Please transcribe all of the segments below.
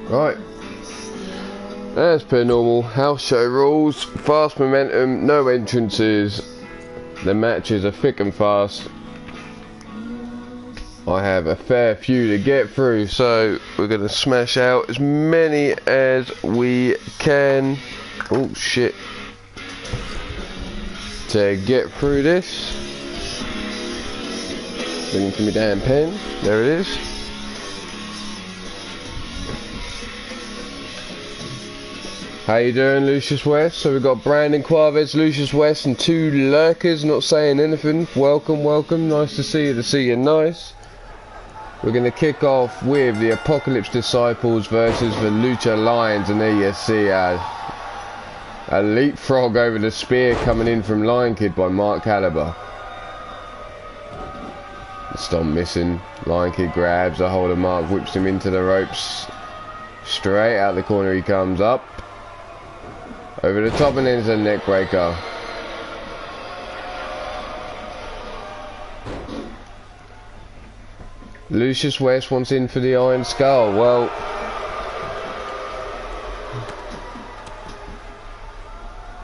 Right. As per normal, house show rules, fast momentum, no entrances. The matches are thick and fast. I have a fair few to get through, so we're going to smash out as many as we can. Oh shit. To get through this. Bring it to my damn pen. There it is. How you doing, Lucius West? So we've got Brandon Quaves, Lucius West, and two lurkers not saying anything. Welcome, welcome. Nice to see you. Nice. We're going to kick off with the Apocalypse Disciples versus the Lucha Lions, and there you see a leapfrog over the spear coming in from Lion Kid by Mark Caliber. Stomp missing. Lion Kid grabs a hold of Mark, whips him into the ropes. Straight out the corner he comes up. Over the top and into the neck breaker. Lucius West wants in for the Iron Skull. Well,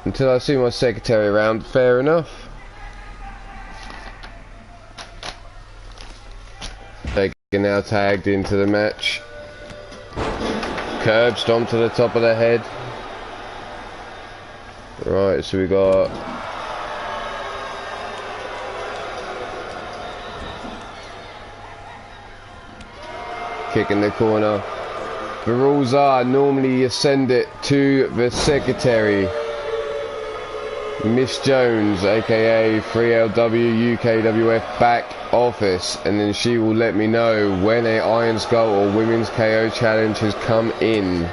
until I see my secretary around, fair enough. They are now tagged into the match. Curb stomp to the top of the head. Right, so we got kick in the corner. The rules are normally you send it to the secretary, Miss Jones, aka 3LW UKWF back office, and then she will let me know when a Iron Skull or Women's KO challenge has come in.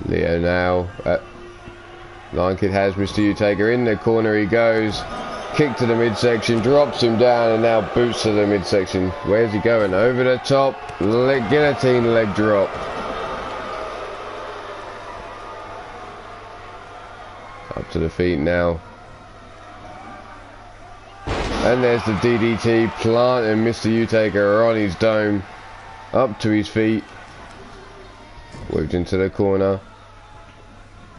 Leo now. Lion Kid has Mr. U-Taker in the corner. He goes. Kick to the midsection. Drops him down and now boots to the midsection. Where's he going? Over the top. Guillotine leg drop. Up to the feet now. And there's the DDT. Plant and Mr. U-Taker on his dome. Up to his feet. Whipped into the corner.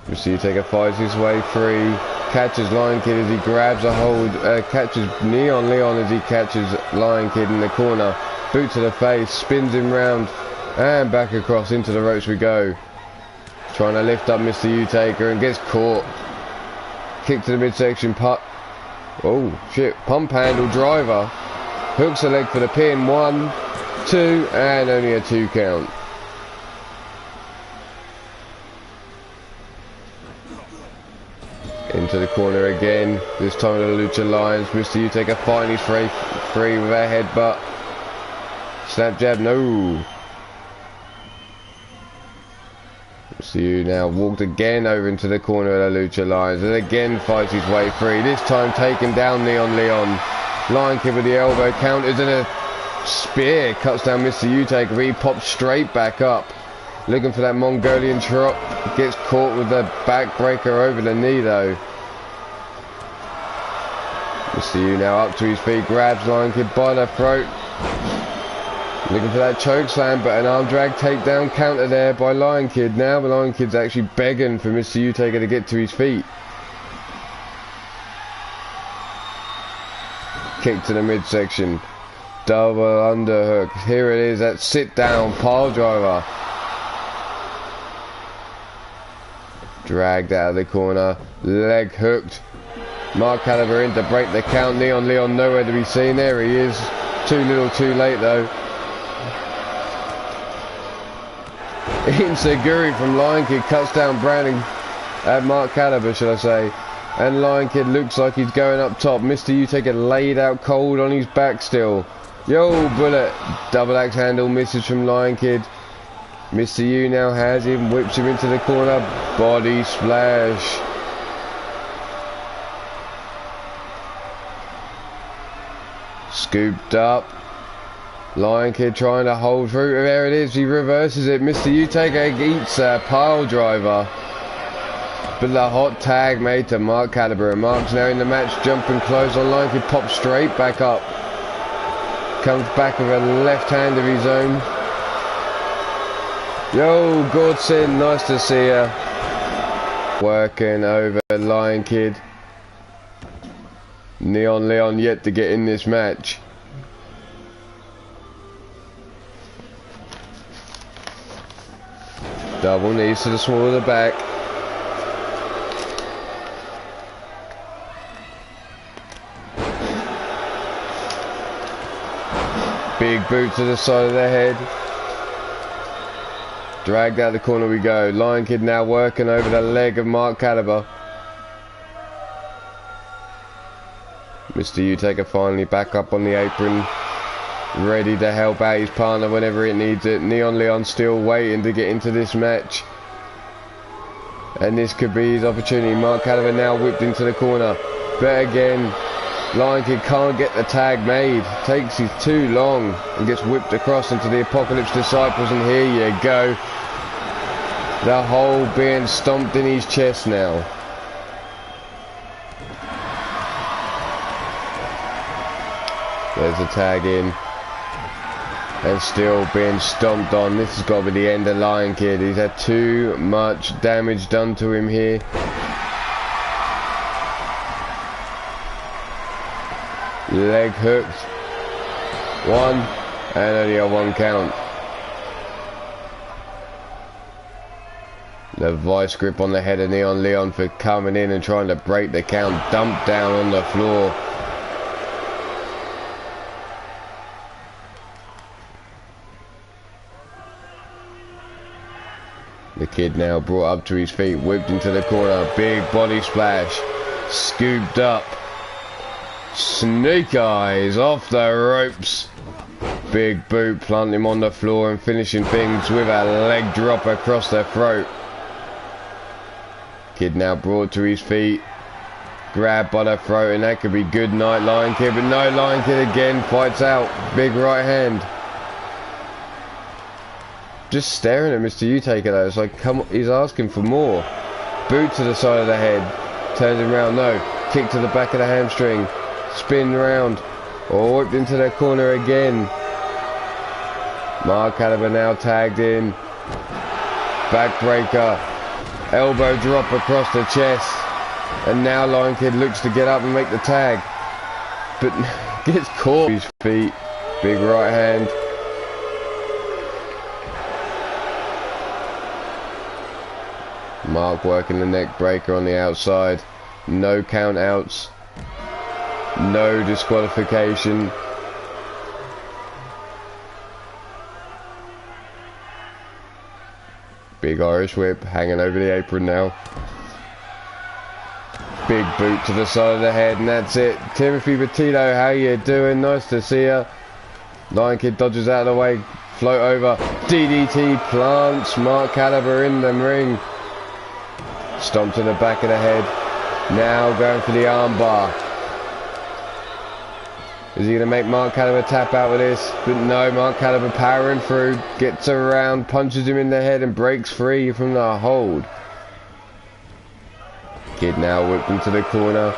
Mr. U-Taker fights his way free. Catches Lion Kid as he grabs a hold. Catches Neon Leon as he catches Lion Kid in the corner. Boot to the face. Spins him round. And back across into the ropes we go. Trying to lift up Mr. U-Taker and gets caught. Kick to the midsection. Oh shit. Pump handle driver. Hooks the leg for the pin. 1, 2, and only a 2 count. Into the corner again, this time the Lucha Lions. Mr. U-Taker fighting his free with a headbutt. Snap jab, no. Mr. U now walked again over into the corner of the Lucha Lions and again fights his way free. This time taking down Neon Leon. Lion Kid with the elbow counters and a spear cuts down Mr. U-Taker. He pops straight back up. Looking for that Mongolian trot. Gets caught with the backbreaker over the knee though. Mr. U now up to his feet. Grabs Lion Kid by the throat. Looking for that choke slam, but an arm drag takedown counter there by Lion Kid. Now the Lion Kid's actually begging for Mr. U-Taker to get to his feet. Kick to the midsection. Double underhook. Here it is. That sit down pile driver. Dragged out of the corner, leg hooked. Mark Caliber in to break the count. Neon Leon nowhere to be seen. There he is. Too little, too late though. Inseguri from Lion Kid cuts down Brandon, Mark Caliber, should I say. And Lion Kid looks like he's going up top. Mr. U-Taker laid out cold on his back still. Yo, bullet. Double axe handle misses from Lion Kid. Mr. U now has him, whips him into the corner, body splash. Scooped up. Lion Kid trying to hold through. There it is, he reverses it. Mr. U-Taker eats a pile driver. But the hot tag made to Mark Caliber. And Mark's now in the match, jumping close on Lion Kid, pops straight back up. Comes back with a left hand of his own. Yo, Gordson, nice to see ya. Working over Lion Kid. Neon Leon yet to get in this match. Double knees to the small of the back. Big boot to the side of the head. Dragged out the corner we go. Lion Kid now working over the leg of Mark Caliber. Mr. Utaker finally back up on the apron. Ready to help out his partner whenever it needs it. Neon Leon still waiting to get into this match. And this could be his opportunity. Mark Caliber now whipped into the corner. But again, Lion Kid can't get the tag made. Takes his too long and gets whipped across into the Apocalypse Disciples, and here you go. The hole being stomped in his chest now. There's a tag in. And still being stomped on. This has got to be the end of Lion Kid. He's had too much damage done to him here. Leg hooked. One. And only a 1 count. The vice grip on the head of Neon Leon for coming in and trying to break the count. Dumped down on the floor. The Kid now brought up to his feet. Whipped into the corner. Big body splash. Scooped up. Snake eyes off the ropes. Big boot, planting him on the floor and finishing things with a leg drop across the throat. Kid now brought to his feet. Grabbed by the throat, and that could be good night Lion Kid, but no, Lion Kid again fights out. Big right hand. Just staring at Mr. Utaker though. It's like, come on, he's asking for more. Boot to the side of the head. Turns him round, no. Kick to the back of the hamstring. Spin round. Oh, whipped into the corner again. Mark Caliber now tagged in. Backbreaker. Elbow drop across the chest. And now Lion Kid looks to get up and make the tag. But gets caught. His feet. Big right hand. Mark working the neck breaker on the outside. No count outs. No disqualification. Big Irish whip hanging over the apron now. Big boot to the side of the head, and that's it. Timothy Petito, how you doing? Nice to see you. Lion Kid dodges out of the way. Float over. DDT plants Mark Caliber in the ring. Stomp to the back of the head. Now going for the armbar. Is he going to make Mark Caliber tap out with this? But no, Mark Caliber powering through. Gets around, punches him in the head and breaks free from the hold. Kid now whipped into the corner.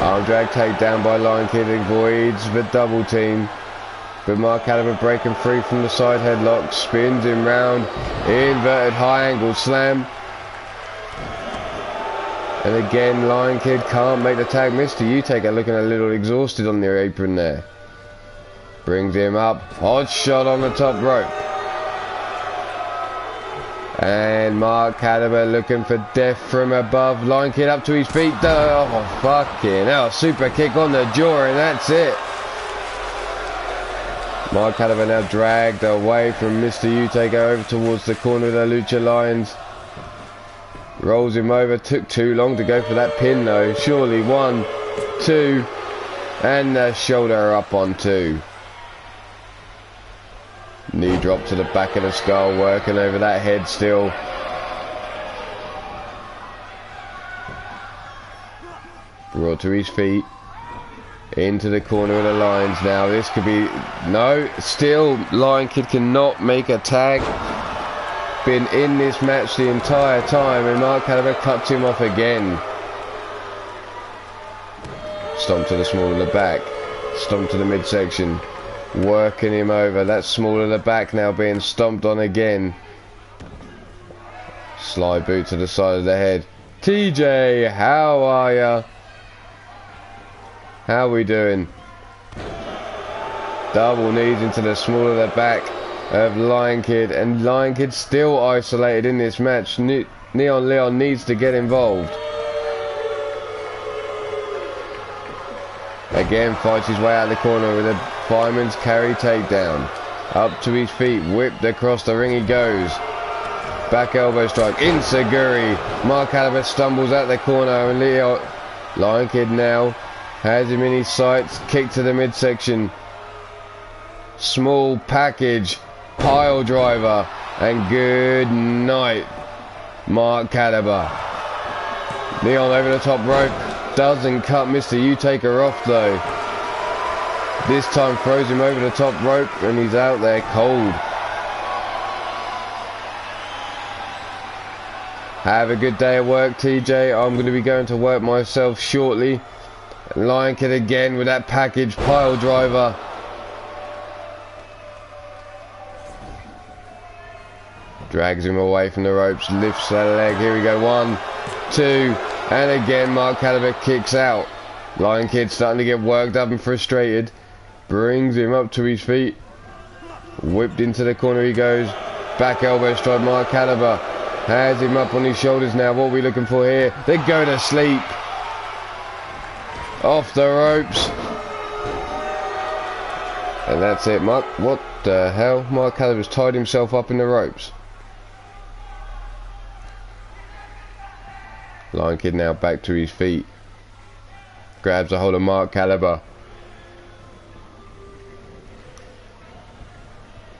Arm drag takedown by Lion Kid. Avoids the double team. But Mark Caliber breaking free from the side headlock. Spins him round. Inverted high angle slam. And again, Lion Kid can't make the tag. Mr. Utaker looking a little exhausted on the apron there. Brings him up. Hot shot on the top rope. And Mark Caliber looking for death from above. Lion Kid up to his feet. Oh, fucking hell. Super kick on the jaw, and that's it. Mark Caliber now dragged away from Mr. Utaker over towards the corner of the Lucha Lions. Rolls him over. Took too long to go for that pin though. Surely 1, 2, and the shoulder up on 2. Knee drop to the back of the skull, working over that head still. Brought to his feet. Into the corner of the Lions now. This could be... No, still Lion Kid cannot make a tag. Been in this match the entire time, and Mark Caliber cuts him off again. Stomp to the small of the back. Stomp to the midsection. Working him over. That's small at the back now being stomped on again. Slide boot to the side of the head. TJ, how are ya? How we doing? Double knees into the small of the back of Lion Kid, and Lion Kid still isolated in this match. Neon Leon needs to get involved. Again fights his way out of the corner with a fireman's carry takedown. Up to his feet, whipped across the ring he goes. Back elbow strike, Insaguri. Mark Caliber stumbles out the corner, and Lion Kid now has him in his sights. Kick to the midsection. Small package, pile driver, and good night, Mark Caliber. Neon over the top rope, doesn't cut Mr. U-Taker off though. This time throws him over the top rope, and he's out there cold. Have a good day at work, TJ. I'm going to be going to work myself shortly. Lion Kid again with that package, pile driver. Drags him away from the ropes, lifts that leg. Here we go, 1, 2, and again Mark Caliber kicks out. Lion Kid starting to get worked up and frustrated. Brings him up to his feet. Whipped into the corner he goes. Back elbow strike, Mark Caliber. Has him up on his shoulders now. What are we looking for here? They go to sleep. Off the ropes. And that's it. Mark, what the hell? Mark Caliber's tied himself up in the ropes. Lion Kid now back to his feet. Grabs a hold of Mark Caliber.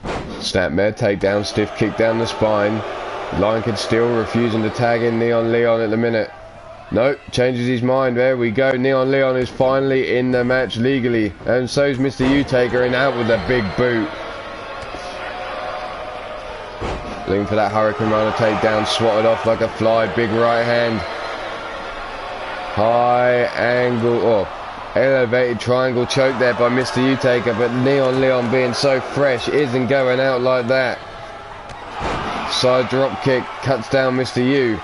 Snapmare, takedown, stiff kick down the spine. Lion Kid still refusing to tag in Neon Leon at the minute. Nope, changes his mind. There we go. Neon Leon is finally in the match legally. And so's Mr. U-Taker, and out with a big boot. Looking for that Hurricane Runner takedown, swatted off like a fly. Big right hand. High angle, elevated triangle choke there by Mr. U-Taker, but Neon Leon being so fresh isn't going out like that. Side drop kick, cuts down Mr. U.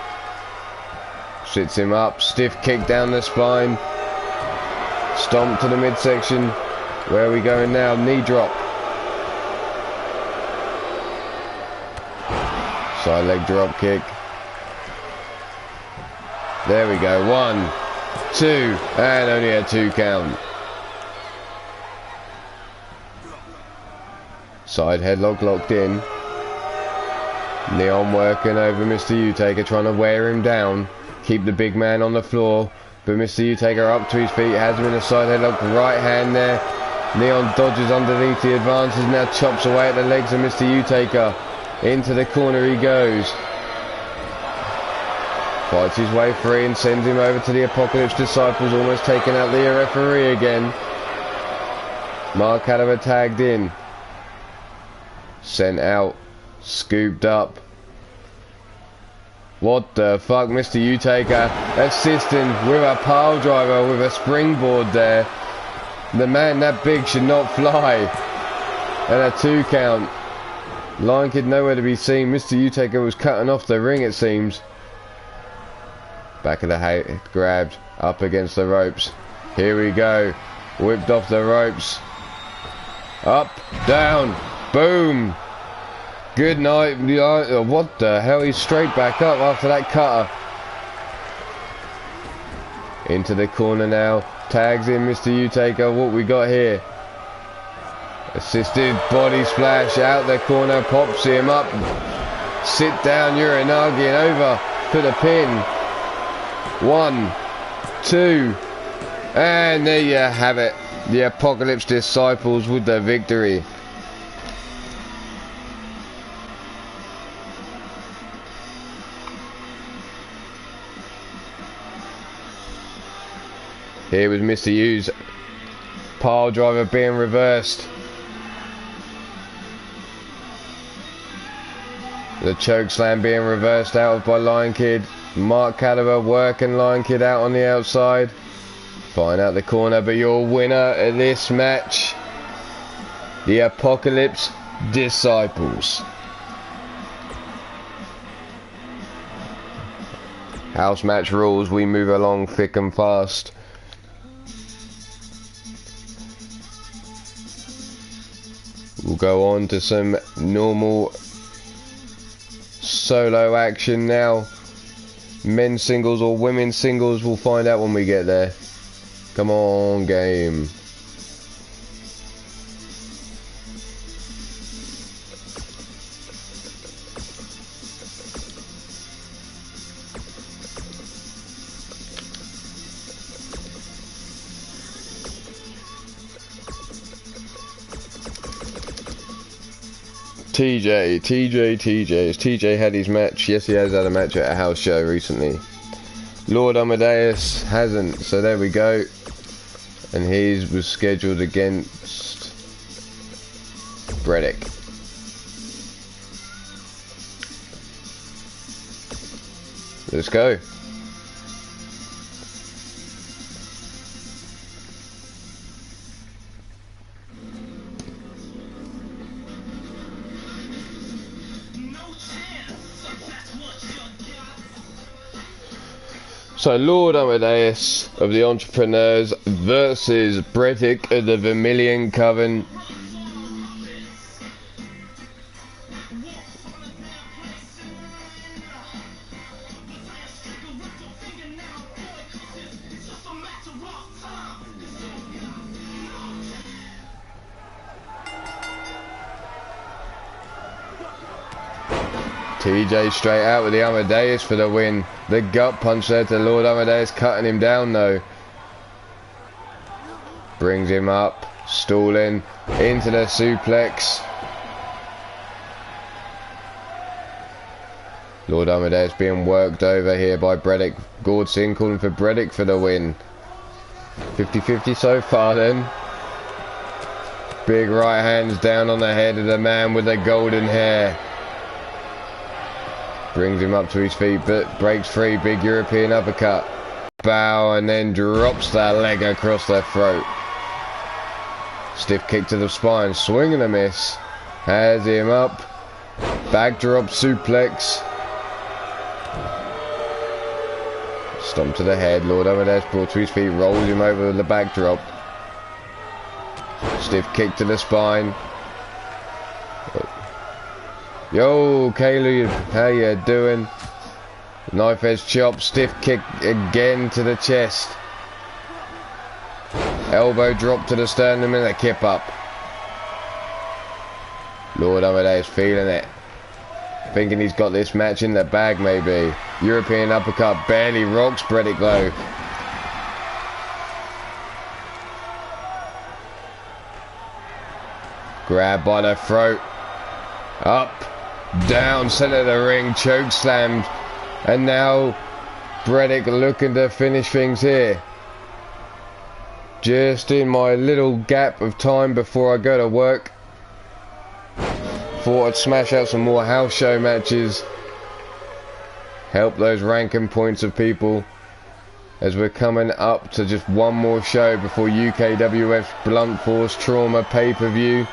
Sits him up, stiff kick down the spine. Stomp to the midsection. Where are we going now? Knee drop. Side leg drop kick. There we go, 1, 2, and only a 2 count. Side headlock locked in. Neon working over Mr. U-Taker, trying to wear him down. Keep the big man on the floor. But Mr. U-Taker up to his feet, has him in a side headlock, right hand there. Neon dodges underneath the advances, now chops away at the legs of Mr. U-Taker. Into the corner he goes. Fights his way free and sends him over to the Apocalypse Disciples, almost taking out the referee again. Mark Caliber tagged in. Sent out. Scooped up. What the fuck, Mr. U-Taker assisting with a pile driver with a springboard there. The man that big should not fly. And a 2 count. Lion Kid nowhere to be seen. Mr. U-Taker was cutting off the ring, it seems. Back of the head grabbed, up against the ropes. Here we go. Whipped off the ropes. Up, down, boom. Good night. What the hell? He's straight back up after that cutter. Into the corner now. Tags in Mr. U-Taker. What we got here? Assisted body splash out the corner. Pops him up. Sit down Uranagi and over for the pin. 1, 2, and there you have it. The Apocalypse Disciples with the victory. Here was Mr. U's pile driver being reversed. The choke slam being reversed out by Lion Kid. Mark Caliber working Lion Kid out on the outside. Fine out the corner, but your winner at this match, the Apocalypse Disciples. House match rules, we move along thick and fast. We'll go on to some normal solo action now. Men's singles or women's singles, we'll find out when we get there. Come on, game. TJ had his match. Yes, he has had a match at a house show recently. Lord Amadeus hasn't, so there we go. And his was scheduled against Bredick. Let's go. So Lord Amadeus of the Entrepreneurs versus Bredick of the Vermilion Coven. TJ straight out with the Amadeus for the win. The gut punch there to Lord Amadeus, cutting him down though. Brings him up, stalling, into the suplex. Lord Amadeus being worked over here by Bredick. Gordson calling for Bredick for the win. 50-50 so far then. Big right hands down on the head of the man with the golden hair. Brings him up to his feet, but breaks free. Big European uppercut. Bow, and then drops that leg across the throat. Stiff kick to the spine. Swing and a miss. Has him up. Backdrop suplex. Stomp to the head. Lord Amadeus brought to his feet. Rolls him over with the backdrop. Stiff kick to the spine. Yo, Kayla, how you doing? Knife edge chop, stiff kick again to the chest. Elbow drop to the sternum and a kip up. Lord Amadeus feeling it. Thinking he's got this match in the bag maybe. European uppercut barely rocks Bredick though. Grab by the throat. Up. Down, centre of the ring, choke slammed, and now Bredick looking to finish things here. Just in my little gap of time before I go to work, thought I'd smash out some more house show matches, help those ranking points of people, as we're coming up to just one more show before UKWF's Blunt Force Trauma pay-per-view.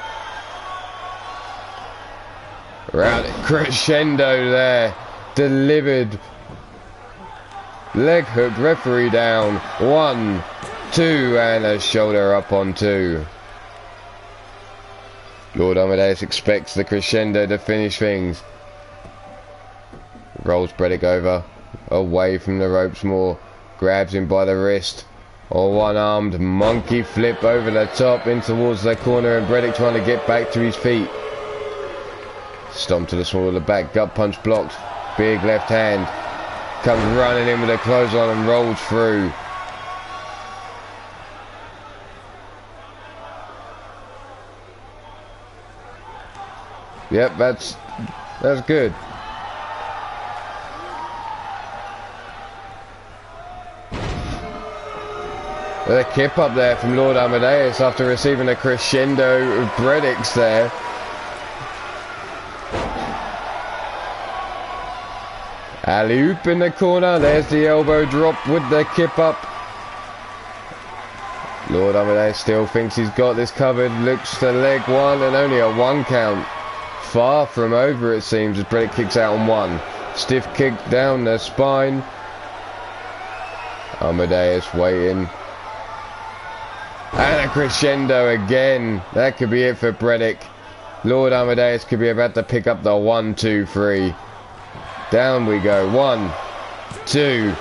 Round crescendo there, delivered. Leg hook, referee down. 1, 2, and a shoulder up on 2. Lord Amadeus expects the crescendo to finish things. Rolls Bredick over, away from the ropes more. Grabs him by the wrist. A one-armed monkey flip over the top in towards the corner, and Bredick trying to get back to his feet. Stomp to the small of the back, gut punch blocked. Big left hand. Comes running in with a clothesline and rolls through. Yep, that's good. The kip up there from Lord Amadeus after receiving a crescendo of Bredick's there. Alley-oop in the corner. There's the elbow drop with the kip up. Lord Amadeus still thinks he's got this covered. Looks to leg one and only a 1 count. Far from over it seems as Breddick kicks out on 1. Stiff kick down the spine. Amadeus waiting. And a crescendo again. That could be it for Breddick. Lord Amadeus could be about to pick up the 1, 2, 3. Down we go. 1, 2.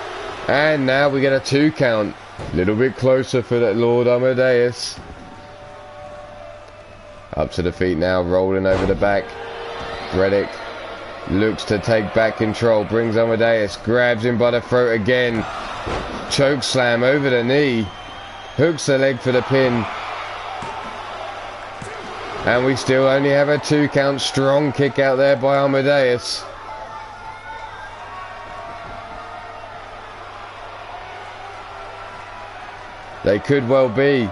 And now we get a 2 count. Little bit closer for that Lord Amadeus. Up to the feet now, rolling over the back. Breddick looks to take back control. Brings Amadeus, grabs him by the throat again. Choke slam over the knee. Hooks the leg for the pin. And we still only have a 2 count. Strong kick out there by Amadeus. They could well be.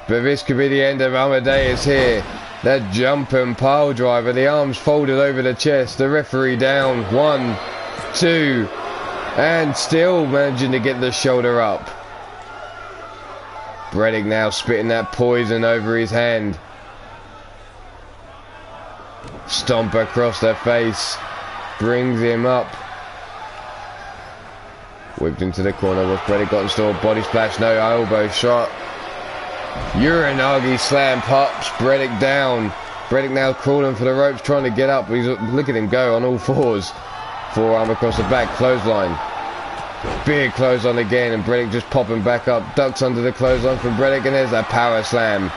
But this could be the end of Amadeus here. That jump and pile driver. The arms folded over the chest. The referee down. 1, 2. And still managing to get the shoulder up. Breddick now spitting that poison over his hand. Stomp across the face. Brings him up. Whipped into the corner. What's Breddick got in store? Body splash. No elbow shot. Uranagi slam pops Breddick down. Breddick now crawling for the ropes, trying to get up. Look at him go on all fours. Forearm across the back. Clothesline. Big clothesline again, and Breddick just popping back up. Ducks under the clothesline from Breddick, and there's that power slam.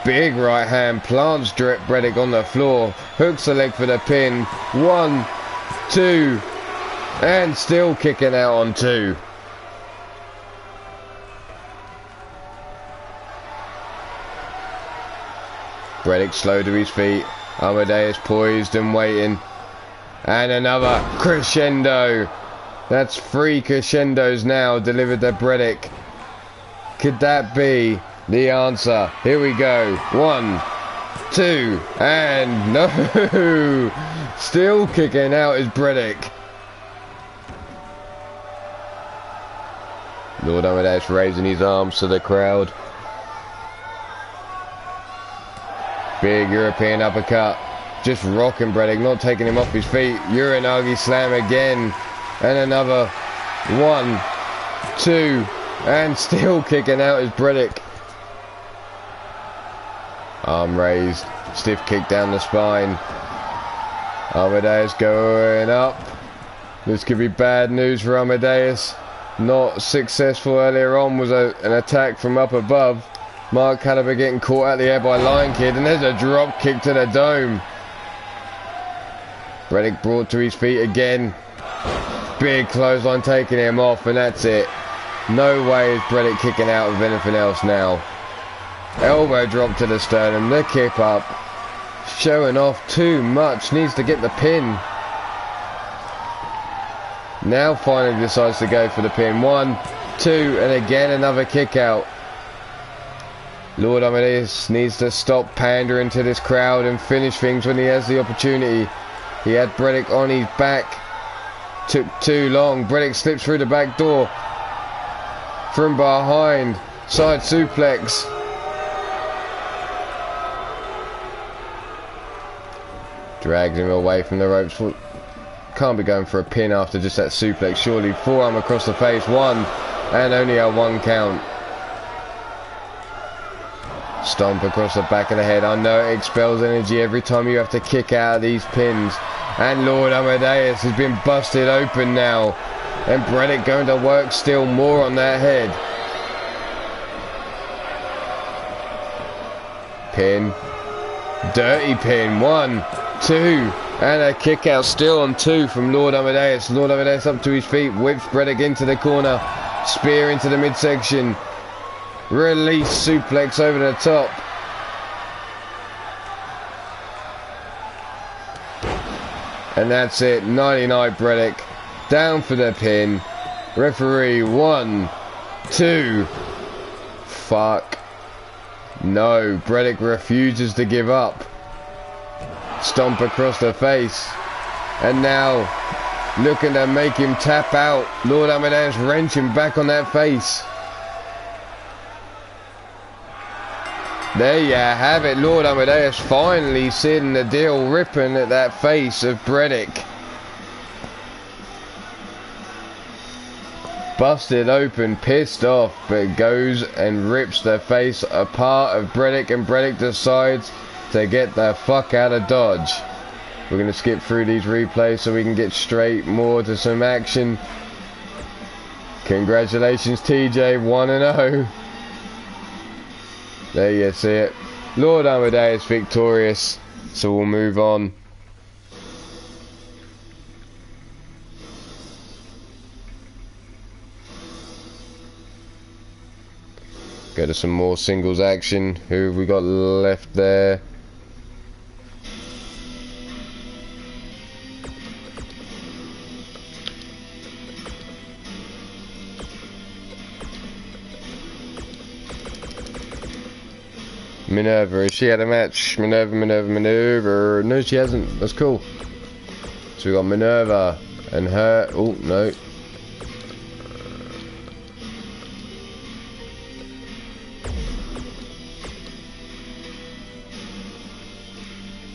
Big right hand plants Breddick on the floor. Hooks the leg for the pin. 1, 2. And still kicking out on 2. Breddick slow to his feet. Amadeus poised and waiting. And another crescendo. That's 3 crescendos now delivered to Breddick. Could that be the answer? Here we go. 1, 2, and no! Still kicking out is Breddick. Lord Amadeus raising his arms to the crowd. Big European uppercut. Just rocking Breddick, not taking him off his feet. Uranagi slam again. And another 1, 2, and still kicking out is Breddick. Arm raised. Stiff kick down the spine. Amadeus going up. This could be bad news for Amadeus. Not successful earlier on was an attack from up above. Mark Caliber getting caught out the air by Lion Kid, and there's a drop kick to the dome. Breddick brought to his feet again. Big clothesline taking him off, and that's it. No way is Breddick kicking out of anything else now. Elbow drop to the sternum, the kick up. Showing off too much, needs to get the pin. Now finally decides to go for the pin. 1, 2, and again another kick out. Lord Amadeus needs to stop pandering to this crowd and finish things when he has the opportunity. He had Breddick on his back. Took too long. Breddick slips through the back door. From behind. Side suplex. Drags him away from the ropes. Can't be going for a pin after just that suplex, surely. Forearm across the face. 1, and only a 1 count. Stomp across the back of the head. I know it expels energy every time you have to kick out of these pins. And Lord Amadeus has been busted open now. And Breddick going to work still more on that head. Pin. Dirty pin. 1, 2. And a kick out still on 2 from Lord Amadeus. Lord Amadeus up to his feet. Whips Breddick into the corner. Spear into the midsection. Release suplex over the top. And that's it. 99 Breddick. Down for the pin. Referee 1, 2. Fuck. No. Breddick refuses to give up. Stomp across the face. And now looking to make him tap out. Lord Amadeus wrenching back on that face. There you have it. Lord Amadeus finally sealing the deal, ripping at that face of Bredick. Busted open, pissed off, but goes and rips the face apart of Bredick, and Bredick decides to get the fuck out of Dodge. We're going to skip through these replays so we can get straight more to some action. Congratulations TJ, 1-0. There you see it. Lord Amadeus victorious, so we'll move on. Go to some more singles action. Who have we got left there? Minerva, has she had a match? Minerva. No, she hasn't. That's cool. So we got Minerva and her. Oh, no.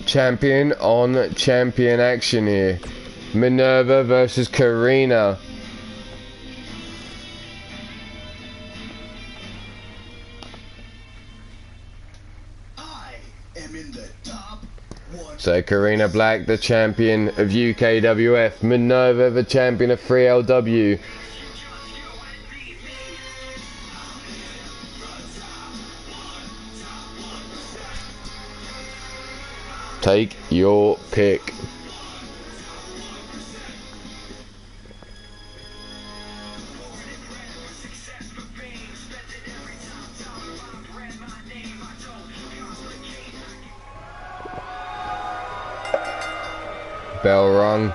Champion on champion action here. Minerva versus Karina. So Karina Black, the champion of UKWF. Minerva, the champion of 3LW. Take your pick. Bell rung.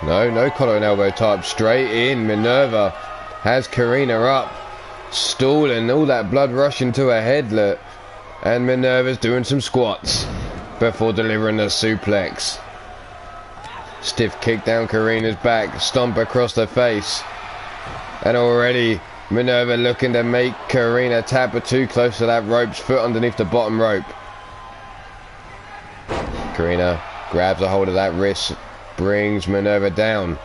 No collar and elbow type. Straight in. Minerva has Karina up. Stalling. All that blood rushing to her head. Look. And Minerva's doing some squats before delivering the suplex. Stiff kick down Karina's back. Stomp across the face. And already Minerva looking to make Karina tap her too close to that rope's foot underneath the bottom rope. Karina grabs a hold of that wrist, brings Minerva down.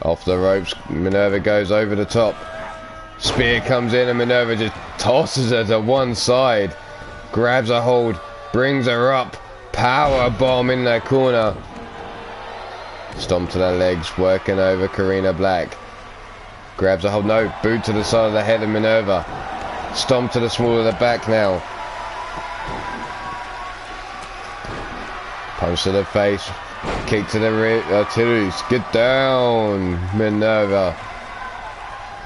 Off the ropes, Minerva goes over the top. Spear comes in and Minerva just tosses her to one side. Grabs a hold, brings her up. Power bomb in the corner. Stomp to the legs, working over Karina Black. Grabs a hold, no, boot to the side of the head of Minerva. Stomp to the small of the back now. Punch to the face, kick to the Achilles. Get down, Minerva.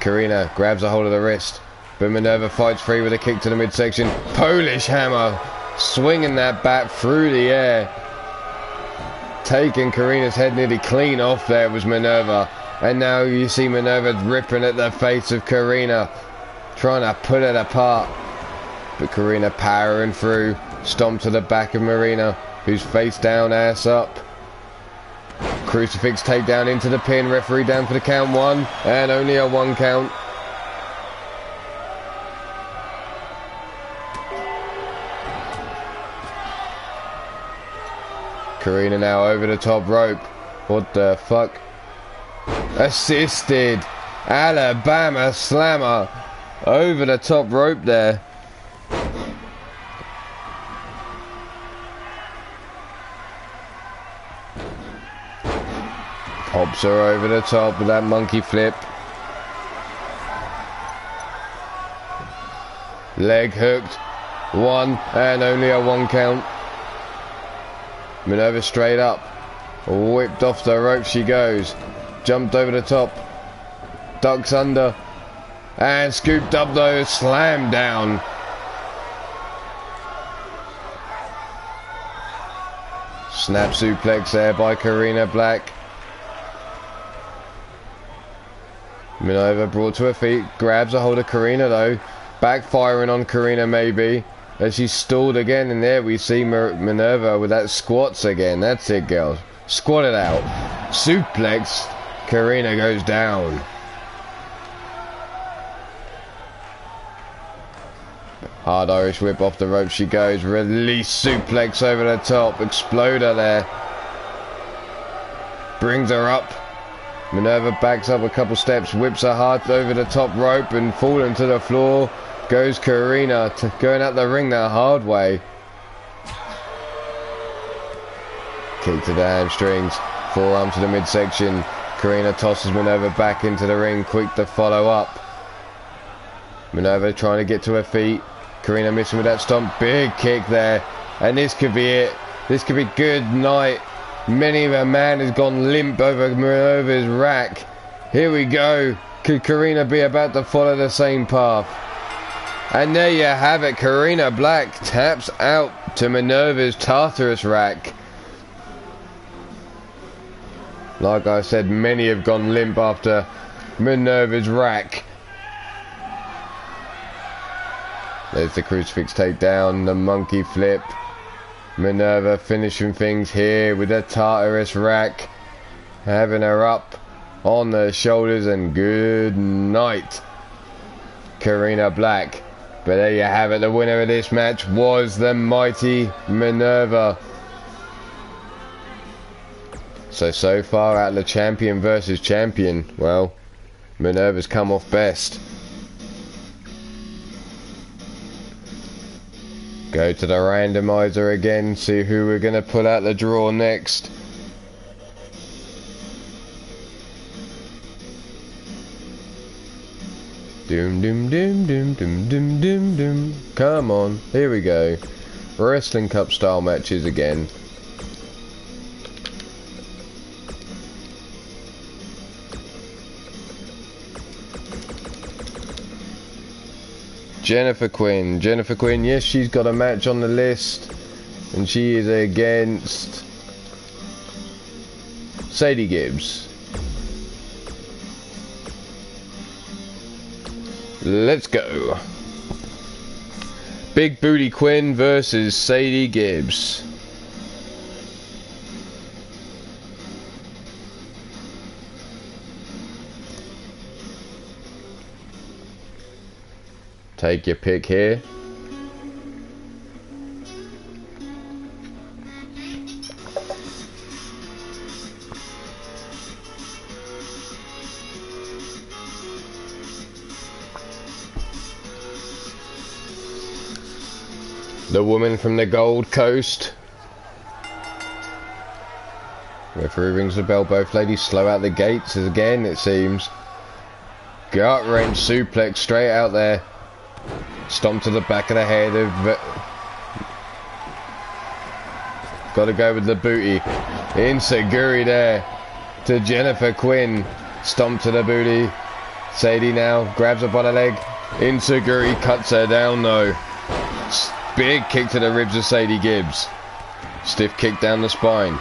Karina grabs a hold of the wrist, but Minerva fights free with a kick to the midsection. Polish hammer, swinging that bat through the air. Taking Karina's head nearly clean off there was Minerva. And now you see Minerva ripping at the face of Karina, trying to put it apart. But Karina powering through, stomp to the back of Marina, who's face down, ass up. Crucifix takedown into the pin, referee down for the count, 1, and only a 1 count. Karina now over the top rope. What the fuck? Assisted Alabama slammer over the top rope there. Pops her over the top with that monkey flip. Leg hooked. 1 and only a 1 count. Minerva straight up. Whipped off the rope she goes. Jumped over the top. Ducks under. And scooped up though. Slammed down. Snap suplex there by Karina Black. Minerva brought to her feet, grabs a hold of Karina though, backfiring on Karina maybe. as she's stalled again, and there we see Minerva with that squats again. That's it, girl. Squat it out. Suplex. Karina goes down. Hard Irish whip off the rope she goes. Release suplex over the top. Exploder there. Brings her up. Minerva backs up a couple steps. Whips her hard over the top rope and falling to the floor. Goes Karina going out the ring the hard way. Kick to the hamstrings. Forearm to the midsection. Karina tosses Minerva back into the ring. Quick to follow up. Minerva trying to get to her feet. Karina missing with that stomp. Big kick there. And this could be it. This could be good night. Many of a man has gone limp over Minerva's rack. Here we go. Could Karina be about to follow the same path? And there you have it. Karina Black taps out to Minerva's Tartarus rack. Like I said, many have gone limp after Minerva's rack. There's the crucifix takedown, the monkey flip. Minerva finishing things here with a Tartarus rack. Having her up on the shoulders, and good night, Karina Black. But there you have it. The winner of this match was the mighty Minerva. So far out of the champion versus champion, well, Minerva's come off best. Go to the randomizer again, see who we're going to pull out the draw next. Doom doom doom doom doom doom doom doom. Come on, here we go. Wrestling Cup style matches again. Jennifer Quinn, yes, she's got a match on the list, and she is against Sadie Gibbs. Let's go. Big Booty Quinn versus Sadie Gibbs. Take your pick here. The woman from the Gold Coast. Referee rings the bell. Both ladies slow out the gates again, it seems. Gut wrench suplex straight out there. Stomp to the back of the head of... Got to go with the booty. Inseguri there to Jennifer Quinn. Stomp to the booty. Sadie now grabs her by the leg. Inseguri cuts her down though. Big kick to the ribs of Sadie Gibbs. Stiff kick down the spine.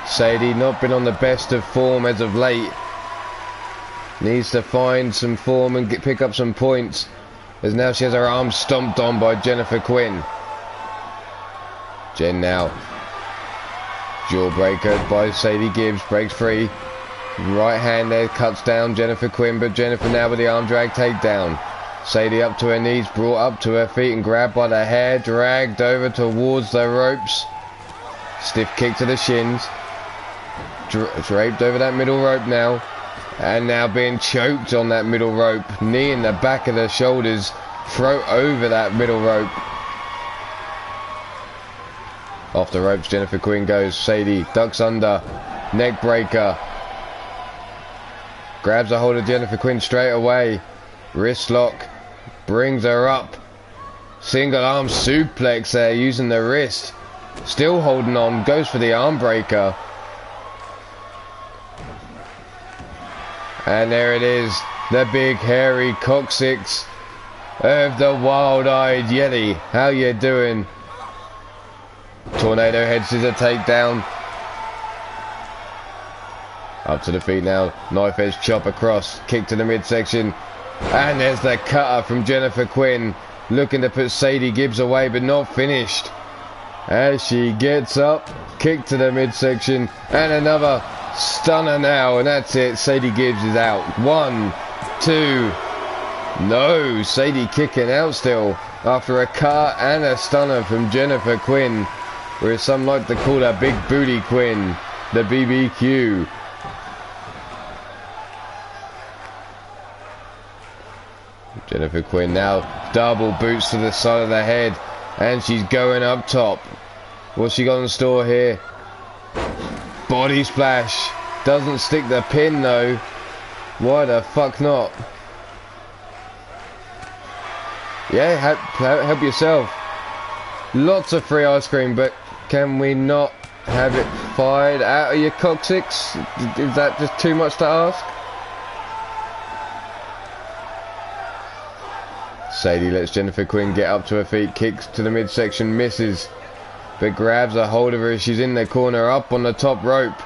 Sadie not been on the best of form as of late. Needs to find some form and pick up some points, as now she has her arm stomped on by Jennifer Quinn. Jen now. Jawbreaker by Sadie Gibbs, breaks free. Right hand there, cuts down Jennifer Quinn, but Jennifer now with the arm drag takedown. Sadie up to her knees, brought up to her feet and grabbed by the hair, dragged over towards the ropes. Stiff kick to the shins. Draped over that middle rope now. And now being choked on that middle rope. Knee in the back of the shoulders. Throat over that middle rope. Off the ropes, Jennifer Quinn goes. Sadie ducks under. Neck breaker. Grabs a hold of Jennifer Quinn straight away. Wrist lock. Brings her up. Single arm suplex there using the wrist. Still holding on. Goes for the arm breaker. And there it is, the big hairy coccyx of the wild-eyed Yeti. How you doing? Tornado head scissor takedown. Up to the feet now. Knife edge chop across. Kick to the midsection. And there's the cutter from Jennifer Quinn, looking to put Sadie Gibbs away, but not finished. As she gets up, kick to the midsection, and another stunner now, and that's it. Sadie Gibbs is out. 1, 2. No, Sadie kicking out still after a cut and a stunner from Jennifer Quinn, or as some like to call her Big Booty Quinn, the BBQ. Jennifer Quinn now double boots to the side of the head, and she's going up top. What's she got in store here? Body splash. Doesn't stick the pin though. Why the fuck not? Yeah, help yourself. Lots of free ice cream, but can we not have it fired out of your coccyx? Is that just too much to ask? Sadie lets Jennifer Quinn get up to her feet, kicks to the midsection, misses, but grabs a hold of her as she's in the corner, up on the top rope.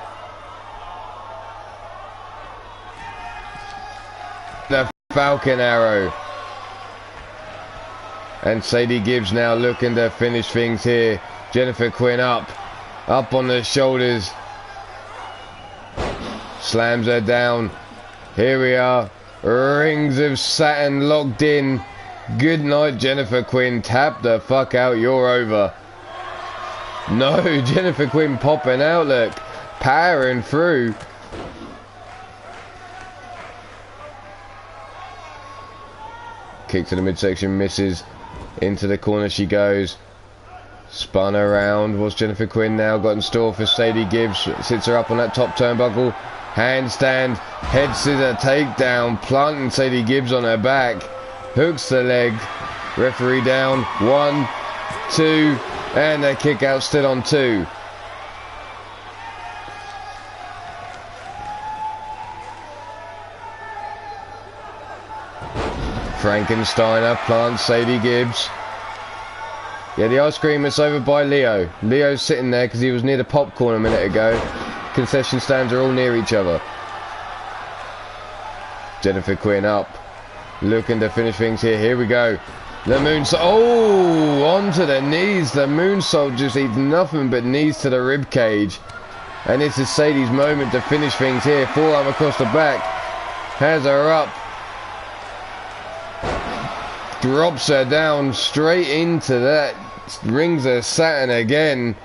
The Falcon Arrow. And Sadie Gibbs now looking to finish things here. Jennifer Quinn up on the shoulders. Slams her down. Here we are. Rings of Saturn locked in. Good night, Jennifer Quinn. Tap the fuck out. You're over. No, Jennifer Quinn popping out. Look. Powering through. Kick to the midsection. Misses. Into the corner she goes. Spun around. What's Jennifer Quinn now got in store for Sadie Gibbs? Sits her up on that top turnbuckle. Handstand. Head scissor takedown. Planting Sadie Gibbs on her back. Hooks the leg. Referee down. 1, 2. And a kick out still on 2. Frankensteiner plants Sadie Gibbs. Yeah, the ice cream is over by Leo. Leo's sitting there because he was near the popcorn a minute ago. Concession stands are all near each other. Jennifer Quinn up. Looking to finish things here. Here we go. The moonsault. Oh, onto the knees. The moonsault just eats nothing but knees to the rib cage. And this is Sadie's moment to finish things here. Forearm across the back. Has her up. Drops her down straight into that. Rings of Saturn again.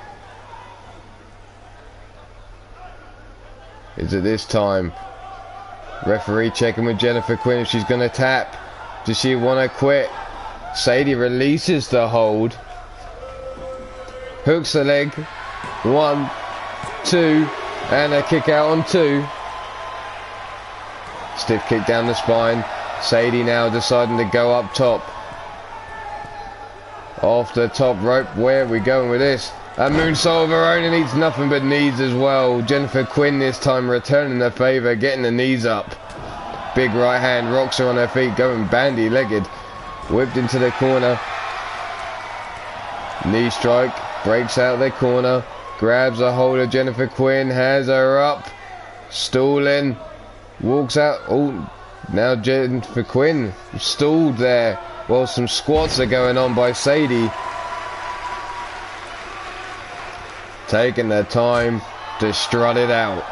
Is it this time? Referee checking with Jennifer Quinn if she's going to tap. Does she want to quit? Sadie releases the hold. Hooks the leg. 1, 2. And a kick out on 2. Stiff kick down the spine. Sadie now deciding to go up top. Off the top rope. Where are we going with this? A moonsault of her own and eats nothing but knees as well. Jennifer Quinn this time returning the favour, getting the knees up. Big right hand rocks her on her feet, going bandy-legged. Whipped into the corner. Knee strike. Breaks out the corner. Grabs a hold of Jennifer Quinn. Has her up. Stalling. Walks out. Oh, now Jennifer Quinn stalled there while some squats are going on by Sadie. Taking the time to strut it out.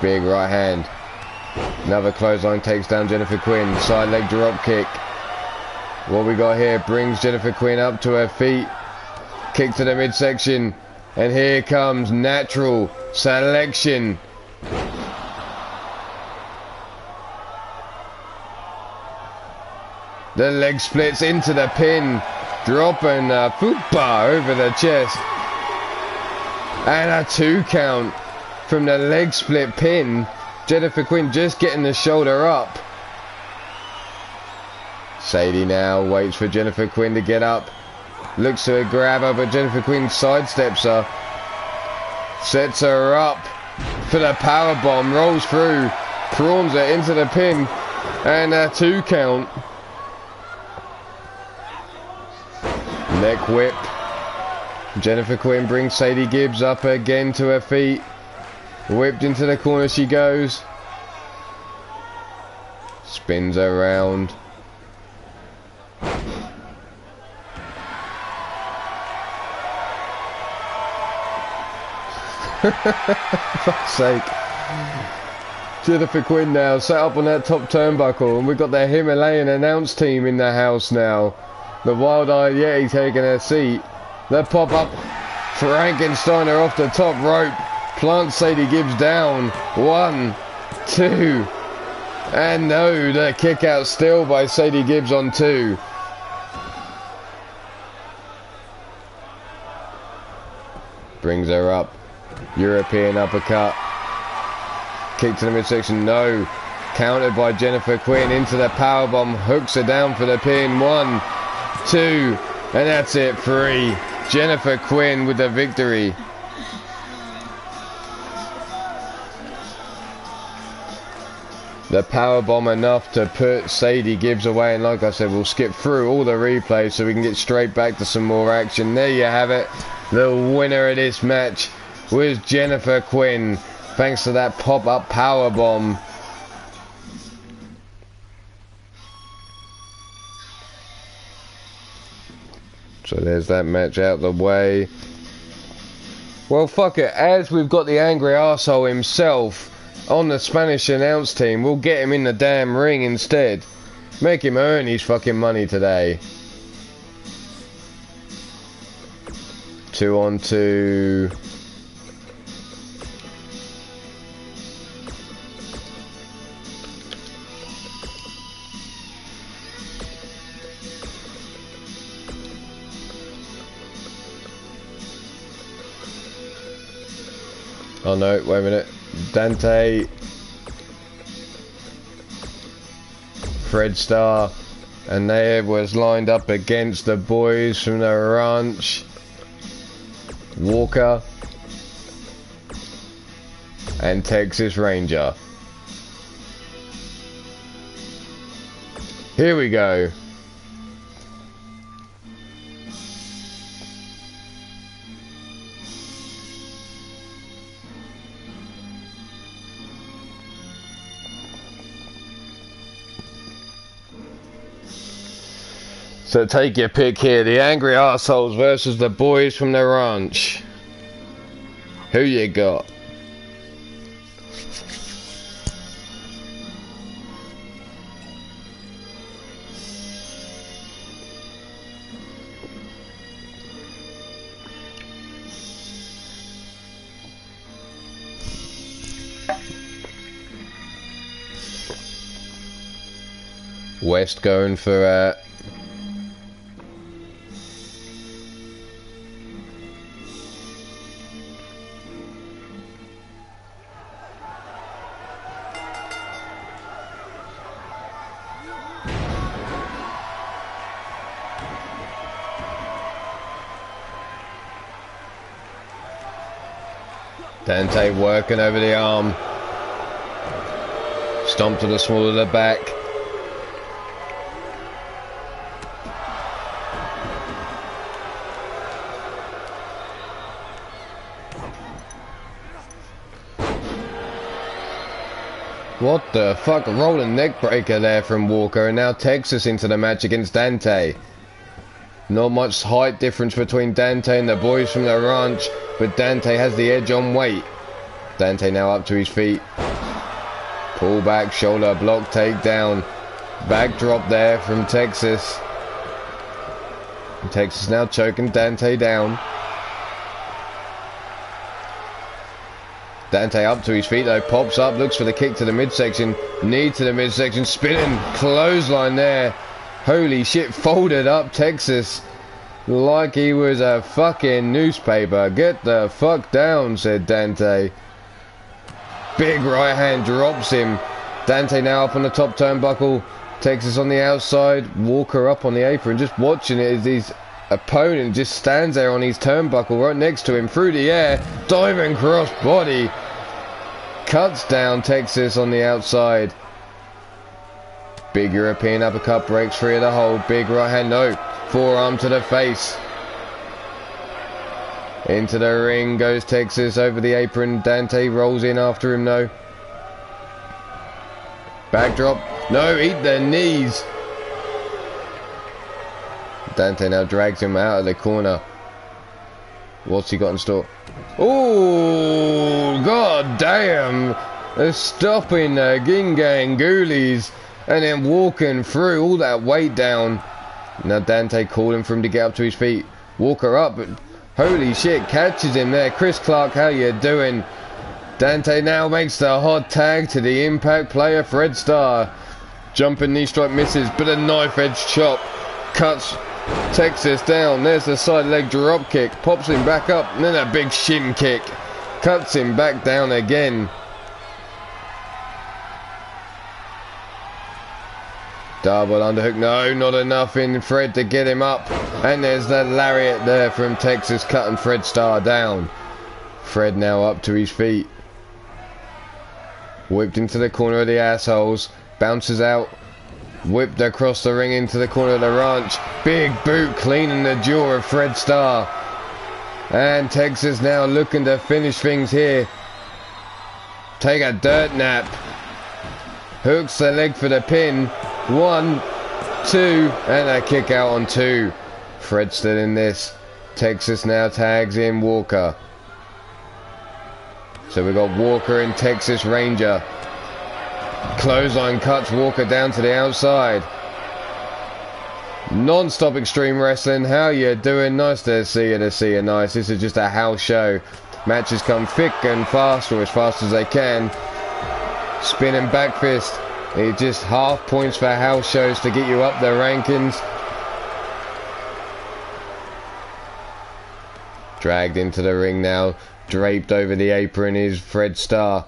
Big right hand. Another clothesline takes down Jennifer Quinn. Side leg drop kick. What we got here brings Jennifer Quinn up to her feet. Kick to the midsection. And here comes natural selection. The leg splits into the pin. Dropping a fupa over the chest. And a 2 count from the leg split pin. Jennifer Quinn just getting the shoulder up. Sadie now waits for Jennifer Quinn to get up. Looks to grab her, but Jennifer Quinn sidesteps her. Sets her up for the power bomb. Rolls through. Prawns her into the pin. And a 2 count. Neck whip. Jennifer Quinn brings Sadie Gibbs up again to her feet. Whipped into the corner she goes. Spins around. Fuck's sake. Jennifer Quinn now set up on that top turnbuckle, and we've got the Himalayan announce team in the house now. The Wild-Eyed Yeti taking their seat. The pop-up Frankensteiner off the top rope. Plants Sadie Gibbs down. 1, 2, and no, the kick out still by Sadie Gibbs on 2. Brings her up. European uppercut. Kick to the midsection, no. Countered by Jennifer Quinn into the powerbomb. Hooks her down for the pin. 1, 2, and that's it. 3. Jennifer Quinn with the victory. The powerbomb enough to put Sadie Gibbs away, and like I said, we'll skip through all the replays so we can get straight back to some more action. There you have it. The winner of this match was Jennifer Quinn, thanks to that pop-up powerbomb. So there's that match out the way. Well, fuck it. As we've got the angry arsehole himself on the Spanish announce team, we'll get him in the damn ring instead. Make him earn his fucking money today. 2-on-2. Oh no, wait a minute. Dante, Fred Starr, and they was lined up against the boys from the ranch. Walker and Texas Ranger. Here we go. So take your pick here, the Angry Arseholes versus the boys from the ranch. Who you got? West going for Dante working over the arm. Stomp to the small of the back. What the fuck? Rolling neck breaker there from Walker, and now Texas into the match against Dante. Not much height difference between Dante and the boys from the ranch, but Dante has the edge on weight. Dante now up to his feet. Pull back, shoulder block, takedown. Backdrop there from Texas. And Texas now choking Dante down. Dante up to his feet though, pops up, looks for the kick to the midsection, knee to the midsection, spinning, clothesline there. Holy shit, folded up Texas like he was a fucking newspaper. Get the fuck down, said Dante. Big right hand drops him. Dante now up on the top turnbuckle, Texas on the outside, Walker up on the apron, just watching it as his opponent just stands there on his turnbuckle right next to him through the air, diving cross body, cuts down Texas on the outside. Big European uppercut, breaks free of the hold, big right hand, no, forearm to the face. Into the ring goes Texas over the apron, Dante rolls in after him though. Backdrop, No, eat the knees. Dante now drags him out of the corner. What's he got in store? Oh, god damn. They're stopping the Gingang Ghoulies and then walking through all that weight down. Now Dante calling for him to get up to his feet. Walker up, but holy shit, catches him there. Chris Clark, how you doing? Dante now makes the hot tag to the Impact player Fred Starr. Jumping knee strike misses, but a knife edge chop cuts Texas down. There's the side leg drop kick, pops him back up, and then a big shin kick, cuts him back down again. Double underhook, no, not enough in Fred to get him up, and there's that lariat there from Texas, cutting Fred Starr down. Fred now up to his feet, whipped into the corner of the assholes, bounces out, whipped across the ring into the corner of the ranch. Big boot cleaning the jaw of Fred Starr. And Texas now looking to finish things here. Take a dirt nap. Hooks the leg for the pin. 1, 2, and a kick out on 2. Fred still in this. Texas now tags in Walker. So we got Walker and Texas Ranger. Clothesline cuts Walker down to the outside. Non-stop Extreme Wrestling, how you doing? Nice to see you, nice. This is just a house show. Matches come thick and fast, or as fast as they can. Spinning back fist. It's just half points for house shows to get you up the rankings. Dragged into the ring now. Draped over the apron is Fred Starr.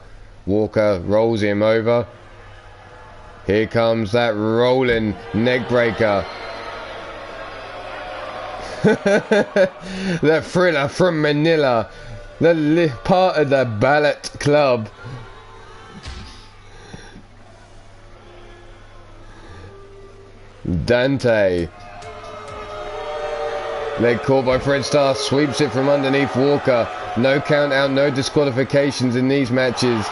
Walker rolls him over. Here comes that rolling neck breaker. The Thriller from Manila. The part of the Ballet Club. Dante. Leg caught by Fred Starr. Sweeps it from underneath Walker. No count out, no disqualifications in these matches.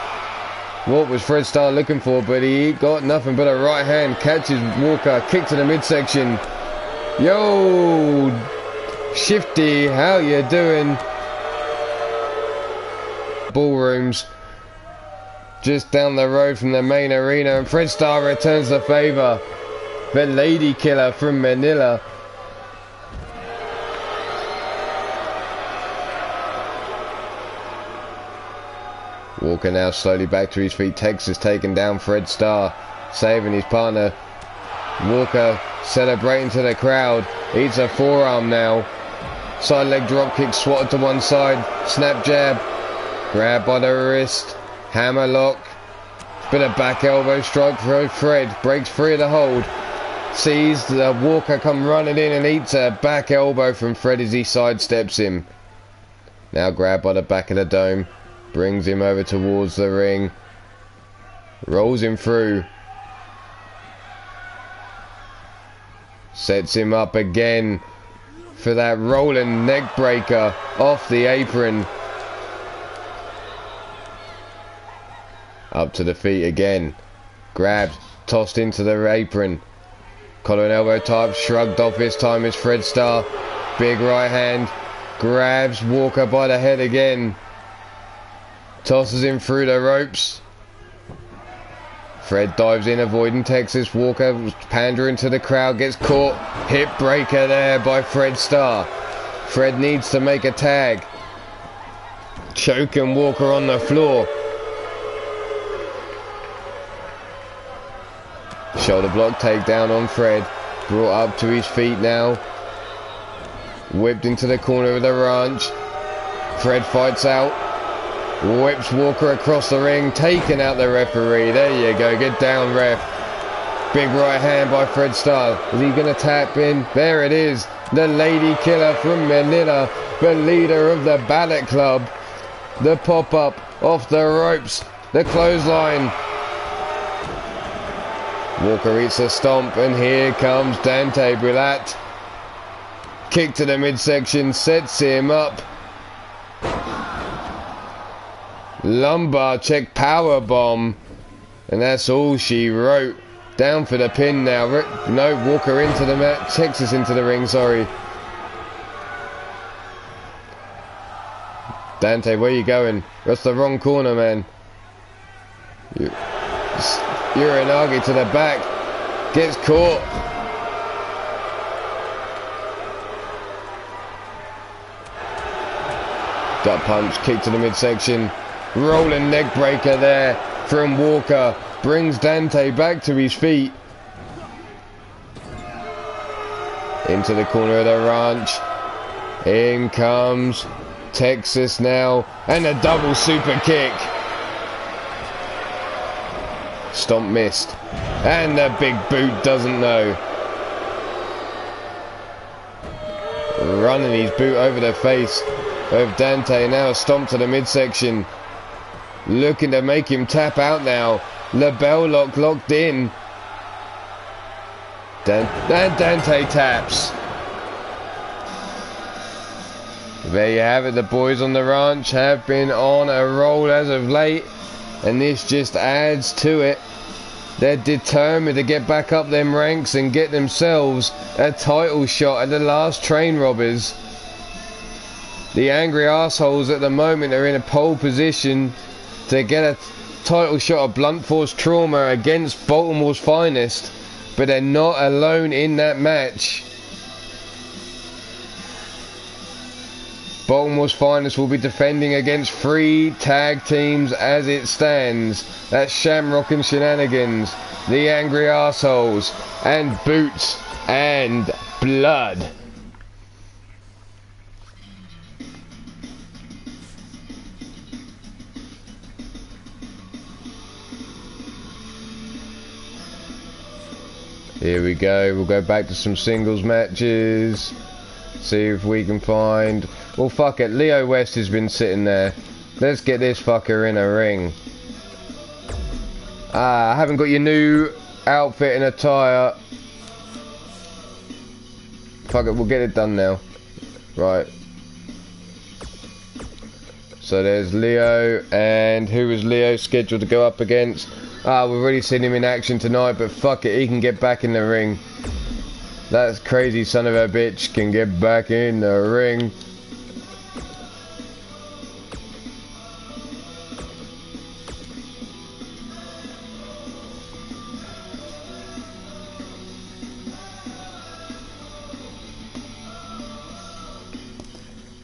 What was Fred Starr looking for? But he got nothing but a right hand. Catches Walker. Kick to the midsection. Yo, Shifty, how you doing? Ballrooms just down the road from the main arena, and Fred Starr returns the favour. The Lady Killer from Manila. Walker now slowly back to his feet. Texas taking down Fred Starr, saving his partner. Walker celebrating to the crowd. Eats a forearm now. Side leg drop kick swatted to one side. Snap jab. Grab by the wrist. Hammer lock. Bit of back elbow strike for Fred. Breaks free of the hold. Sees the Walker come running in and eats a back elbow from Fred as he sidesteps him. Now grabbed by the back of the dome. Brings him over towards the ring. Rolls him through. Sets him up again for that rolling neck breaker off the apron. Up to the feet again. Grabbed, tossed into the apron. Collar and elbow type, shrugged off this time is Fred Starr. Big right hand. Grabs Walker by the head again. Tosses him through the ropes. Fred dives in, avoiding Texas. Walker pandering to the crowd, gets caught. Hip breaker there by Fred Starr. Fred needs to make a tag. Choking Walker on the floor. Shoulder block takedown on Fred. Brought up to his feet now. Whipped into the corner of the ranch. Fred fights out. Whips Walker across the ring, taking out the referee. There you go, get down, ref. Big right hand by Fred Starr. Is he going to tap in? There it is. The Lady Killer from Manila, the leader of the Ballet Club. The pop-up off the ropes. The clothesline. Walker eats a stomp, and here comes Dante Brillat. Kick to the midsection, sets him up. Lumbar check power bomb, and that's all she wrote. Down for the pin now. No, Walker into the mat. Texas into the ring, sorry. Dante, where you going? That's the wrong corner, man. Uranagi to the back. Gets caught. Gut punch, kick to the midsection. Rolling neck breaker there from Walker. Brings Dante back to his feet. Into the corner of the ranch. In comes Texas now. And a double super kick. Stomp missed. And the big boot doesn't know. Running his boot over the face of Dante. Now a stomp to the midsection. Looking to make him tap out now. LeBell lock locked in. And Dante taps. There you have it. The boys on the ranch have been on a roll as of late. And this just adds to it. They're determined to get back up them ranks and get themselves a title shot at the last train robbers. The angry assholes at the moment are in a pole position to get a title shot of blunt force trauma against Baltimore's finest, but they're not alone in that match. Baltimore's finest will be defending against 3 tag teams as it stands. That's Shamrock and Shenanigans, the Angry Assholes, and Boots and Blood. Here we go, we'll go back to some singles matches. See if we can find... Well, fuck it, Leo West has been sitting there. Let's get this fucker in a ring. I haven't got your new outfit and attire. Fuck it, we'll get it done now. Right. So there's Leo, and who is Leo scheduled to go up against? We've already seen him in action tonight, but fuck it, he can get back in the ring. That crazy son of a bitch can get back in the ring.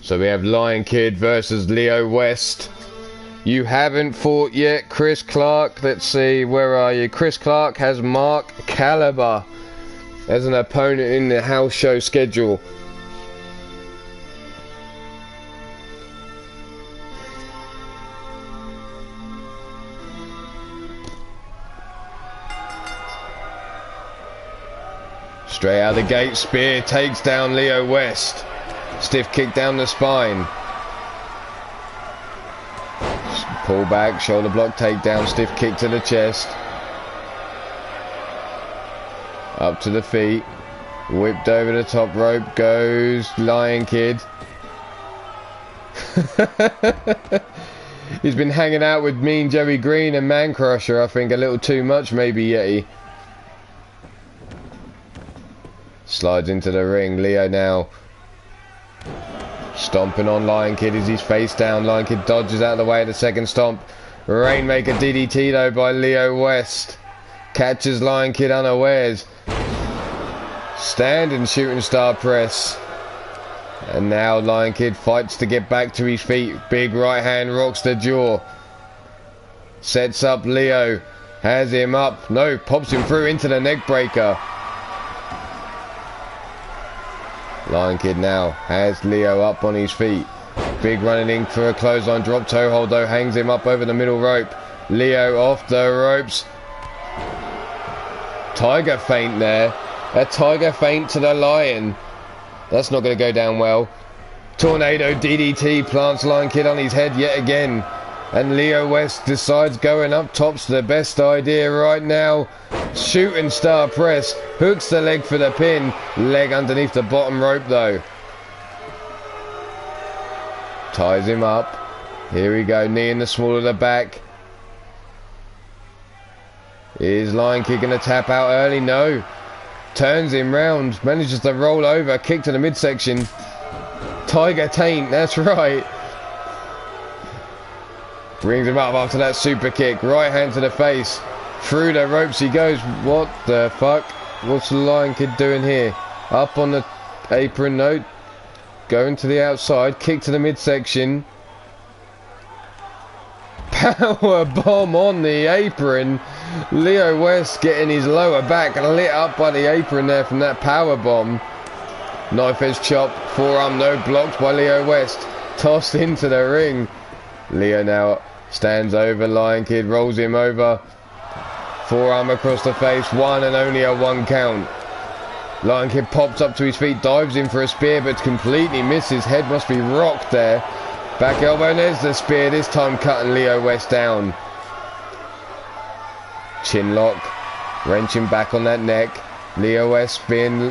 So we have Lion Kid versus Leo West. You haven't fought yet, Chris Clark. Let's see, where are you? Chris Clark has Mark Caliber as an opponent in the house show schedule. Straight out of the gate, spear takes down Leo West. Stiff kick down the spine. Pull back, shoulder block, takedown, stiff kick to the chest. Up to the feet. Whipped over the top rope goes Lion Kid. He's been hanging out with Mean Joey Green and Man Crusher, I think, a little too much maybe, Yeti. Slides into the ring. Leo now stomping on Lion Kid as he's face down. Lion Kid dodges out of the way of the second stomp. Rainmaker DDT though by Leo West. Catches Lion Kid unawares. Standing shooting star press. And now Lion Kid fights to get back to his feet. Big right hand rocks the jaw. Sets up Leo. Has him up. No, pops him through into the neck breaker. Lion Kid now has Leo up on his feet. Big running in for a clothesline drop toe hold though. Hangs him up over the middle rope. Leo off the ropes. Tiger feint there. A tiger feint to the Lion. That's not going to go down well. Tornado DDT plants Lion Kid on his head yet again. And Leo West decides going up top's the best idea right now. Shooting star press. Hooks the leg for the pin. Leg underneath the bottom rope though. Ties him up. Here we go. Knee in the small of the back. Is Lion Kid going to tap out early? No. Turns him round. Manages to roll over. Kick to the midsection. Tiger taint. That's right. Brings him up after that super kick. Right hand to the face. Through the ropes he goes. What the fuck? What's the Lion Kid doing here? Up on the apron. No. Going to the outside. Kick to the midsection. Power bomb on the apron. Leo West getting his lower back lit up by the apron there from that power bomb. Knife edge chop. Forearm no, blocked by Leo West. Tossed into the ring. Leo now stands over Lion Kid, rolls him over. Forearm across the face. One and only a 1 count. Lion Kid pops up to his feet, dives in for a spear, but completely misses. Head must be rocked there. Back elbow, and there's the spear, this time cutting Leo West down. Chin lock, wrenching back on that neck. Leo West being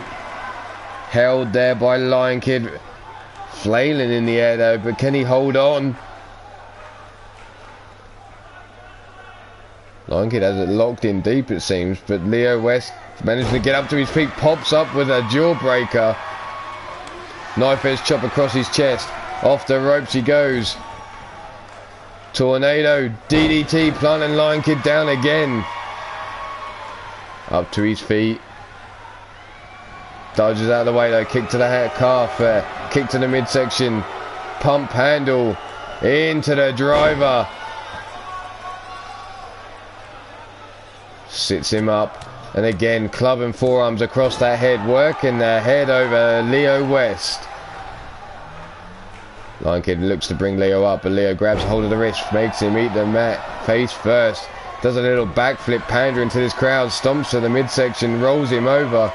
held there by Lion Kid. Flailing in the air though, but can he hold on? Lion Kid has it locked in deep it seems, but Leo West managed to get up to his feet, pops up with a jawbreaker. Knife edge chop across his chest. Off the ropes he goes. Tornado, DDT, planting Lion Kid down again. Up to his feet. Dodges out of the way though, kick to the calf there. Kick to the midsection. Pump handle. Into the driver. Sits him up. And again, club and forearms across that head. Working the head over Leo West. Lion Kid looks to bring Leo up, but Leo grabs hold of the wrist, makes him eat the mat face first. Does a little backflip, pandering to this crowd, stomps to the midsection, rolls him over,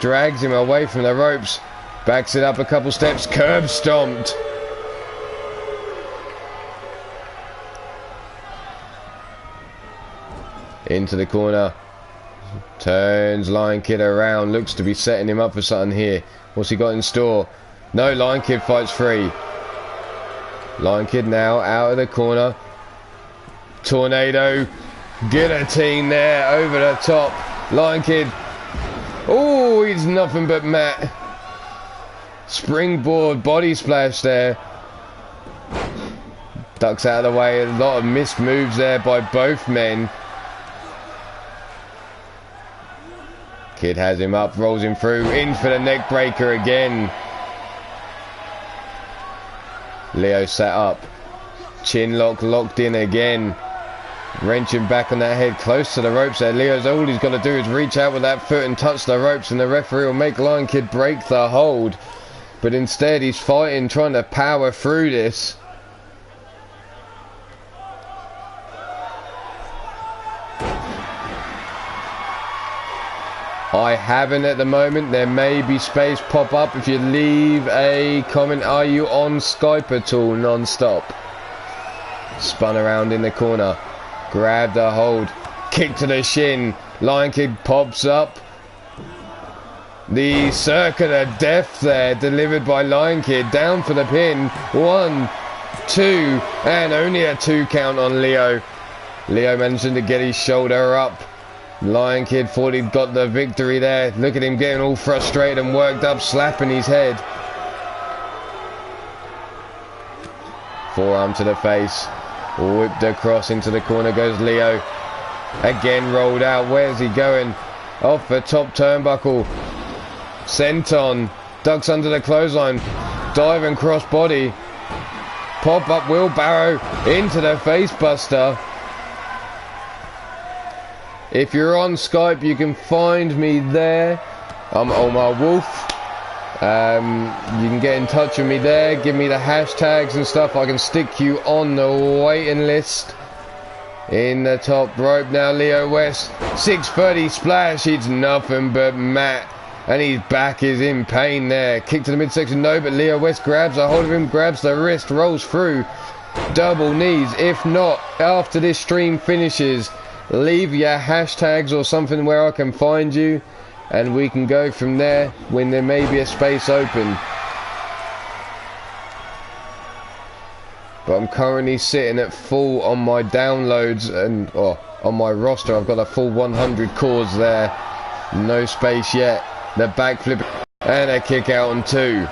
drags him away from the ropes, backs it up a couple steps, curb stomped. Into the corner, turns Lion Kid around, looks to be setting him up for something here. What's he got in store? No, Lion Kid fights free. Lion Kid now out of the corner. Tornado. Guillotine there over the top. Lion Kid. Oh, he's nothing but mat. Springboard body splash there. Ducks out of the way. A lot of missed moves there by both men. Kid has him up, rolls him through. In for the neck breaker again. Leo sat up. Chin lock locked in again. Wrenching back on that head close to the ropes there. Leo's all he's got to do is reach out with that foot and touch the ropes, and the referee will make Lion Kid break the hold. But instead he's fighting, trying to power through this. I haven't at the moment. There may be space pop up if you leave a comment. Are you on Skype at all non-stop? Spun around in the corner. Grabbed a hold. Kick to the shin. Lion Kid pops up. The circuit of death there delivered by Lion Kid. Down for the pin. 1, 2, and only a 2 count on Leo. Leo managing to get his shoulder up. Lion Kid thought he'd got the victory there. Look at him getting all frustrated and worked up, slapping his head. Forearm to the face. Whipped across into the corner goes Leo. Again rolled out. Where's he going? Off the top turnbuckle. Senton. Ducks under the clothesline. Dive and cross body. Pop up wheelbarrow into the face buster. If you're on Skype, you can find me there. I'm Ulmarwolf. You can get in touch with me there. Give me the hashtags and stuff. I can stick you on the waiting list. In the top rope now, Leo West. 630 splash. It's nothing but mat. And his back is in pain there. Kick to the midsection. No, but Leo West grabs a hold of him, grabs the wrist, rolls through. Double knees. If not, after this stream finishes, leave your hashtags or something where I can find you, and we can go from there when there may be a space open. But I'm currently sitting at full on my downloads, and on my roster. I've got a full 100 cores there. No space yet. The backflip and a kick out on 2.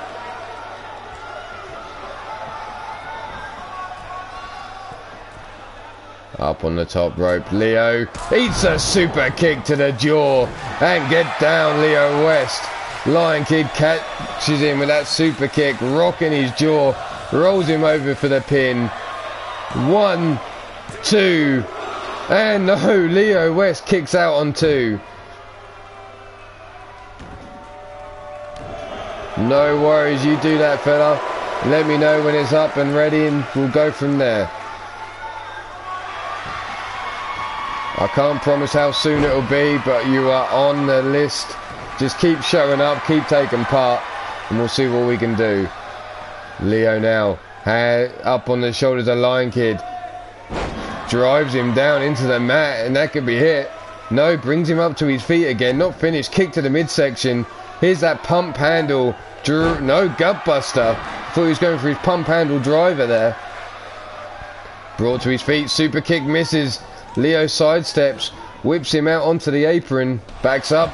Up on the top rope, Leo eats a super kick to the jaw and get down Leo West. Lion Kid catches him with that super kick, rocking his jaw, rolls him over for the pin. 1, 2, and no, Leo West kicks out on 2. No worries, you do that, fella. Let me know when it's up and ready and we'll go from there. I can't promise how soon it'll be, but you are on the list. Just keep showing up, keep taking part, and we'll see what we can do. Leo now, up on the shoulders of Lion Kid. Drives him down into the mat, and that could be hit. No, brings him up to his feet again. Not finished. Kick to the midsection. Here's that pump handle. No, gut buster. Thought he was going for his pump handle driver there. Brought to his feet. Super kick misses. Leo sidesteps. Whips him out onto the apron. Backs up.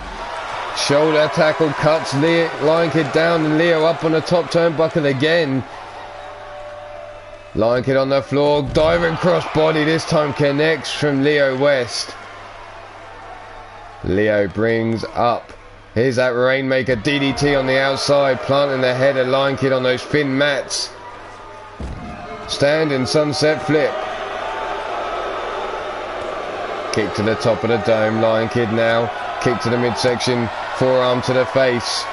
Shoulder tackle cuts Lion Kid down, and Leo up on the top turnbuckle again. Lion Kid on the floor, diving cross body, this time connects from Leo West. Leo brings up. Here's that Rainmaker DDT on the outside, planting the head of Lion Kid on those thin mats. Standing sunset flip. Kick to the top of the dome, Lion Kid now. Kick to the midsection, forearm to the face.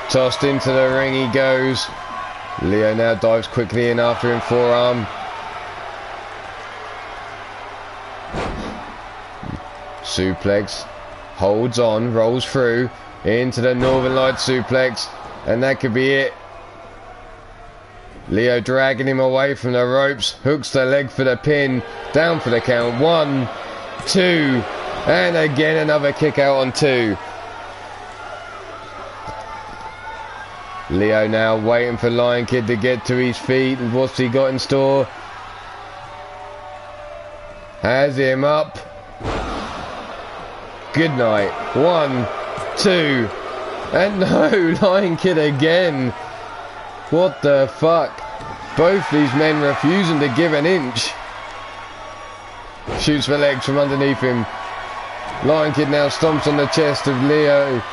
Tossed into the ring he goes. Leo now dives quickly in after him, forearm. Suplex, holds on, rolls through, into the Northern Light suplex, and that could be it. Leo dragging him away from the ropes, hooks the leg for the pin, down for the count. 1, 2, and again another kick out on 2. Leo now waiting for Lion Kid to get to his feet. What's he got in store? Has him up. Good night. 1, 2, and no, Lion Kid again. What the fuck? Both these men refusing to give an inch. Shoots for legs from underneath him. Lion Kid now stomps on the chest of Leo.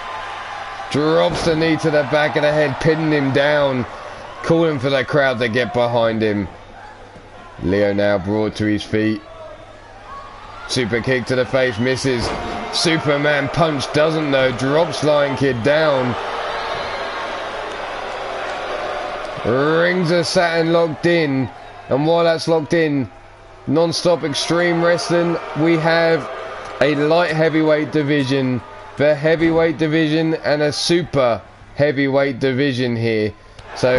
Drops the knee to the back of the head, pinning him down. Calling for the crowd to get behind him. Leo now brought to his feet. Super kick to the face, misses. Superman punch doesn't though. Drops Lion Kid down. Rings of Saturn locked in. And while that's locked in, non-stop extreme wrestling, we have a light heavyweight division, the heavyweight division, and a super heavyweight division here. So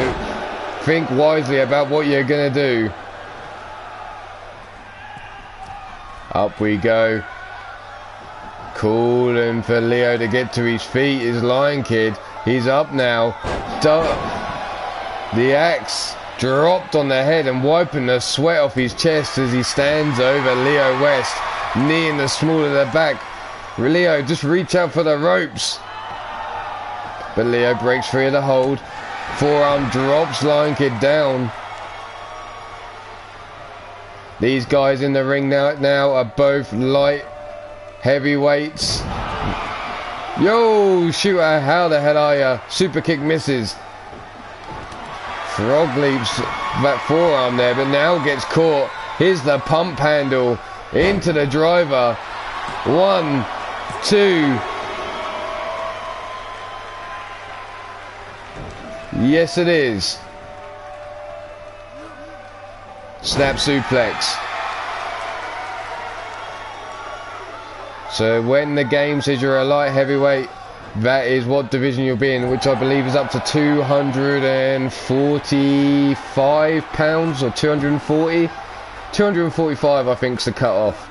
think wisely about what you're gonna do. Up we go. Calling for Leo to get to his feet is Lion Kid. He's up now. The axe dropped on the head and wiping the sweat off his chest as he stands over Leo West. Knee in the small of the back. Leo, just reach out for the ropes. But Leo breaks free of the hold. Forearm drops Lion Kid down. These guys in the ring now are both light heavyweights. Yo, shooter, how the hell are ya? Super kick misses. Frog leaps that forearm there, but now gets caught. Here's the pump handle into the driver. 1, 2. Yes, it is. Snap suplex. So when the game says you're a light heavyweight, that is what division you'll be in, which I believe is up to 245 pounds or 240. 245 I think is the cut off.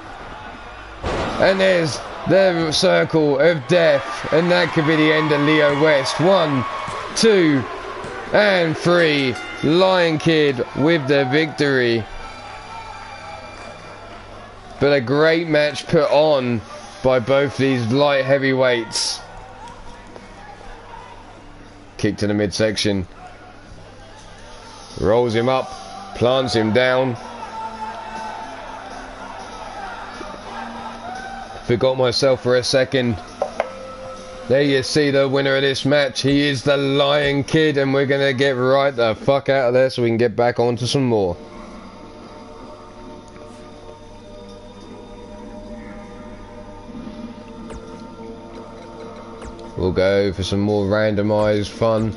And there's the circle of death, and that could be the end of Leo West. 1, 2, and 3. Lion Kid with the victory. but a great match put on by both these light heavyweights. Kick to the midsection. Rolls him up, plants him down. Forgot myself for a second. There you see the winner of this match. He is the Lion Kid, and we're gonna get right the fuck out of there so we can get back onto some more. We'll go for some more randomised fun.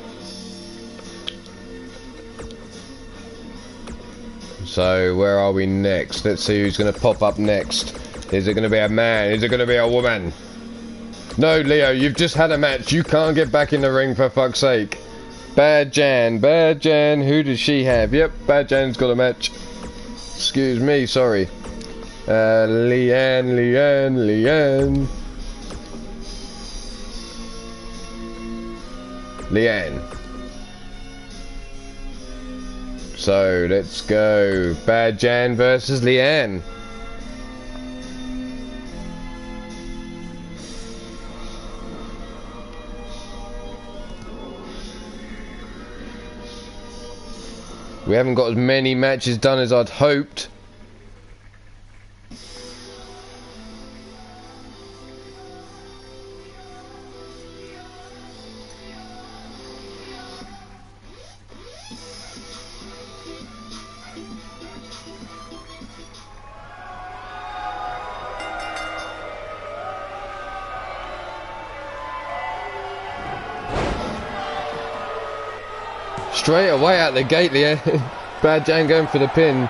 So where are we next? Let's see who's going to pop up next. Is it going to be a man? Is it going to be a woman? No, Leo, you've just had a match. You can't get back in the ring for fuck's sake. Bad Jan. Bad Jan. Who does she have? Yep, Bad Jan's got a match. Excuse me, sorry. Leanne. So let's go. Bad Jan versus Leanne. We haven't got as many matches done as I'd hoped. Straight away out the gate there. Bad Jan going for the pin.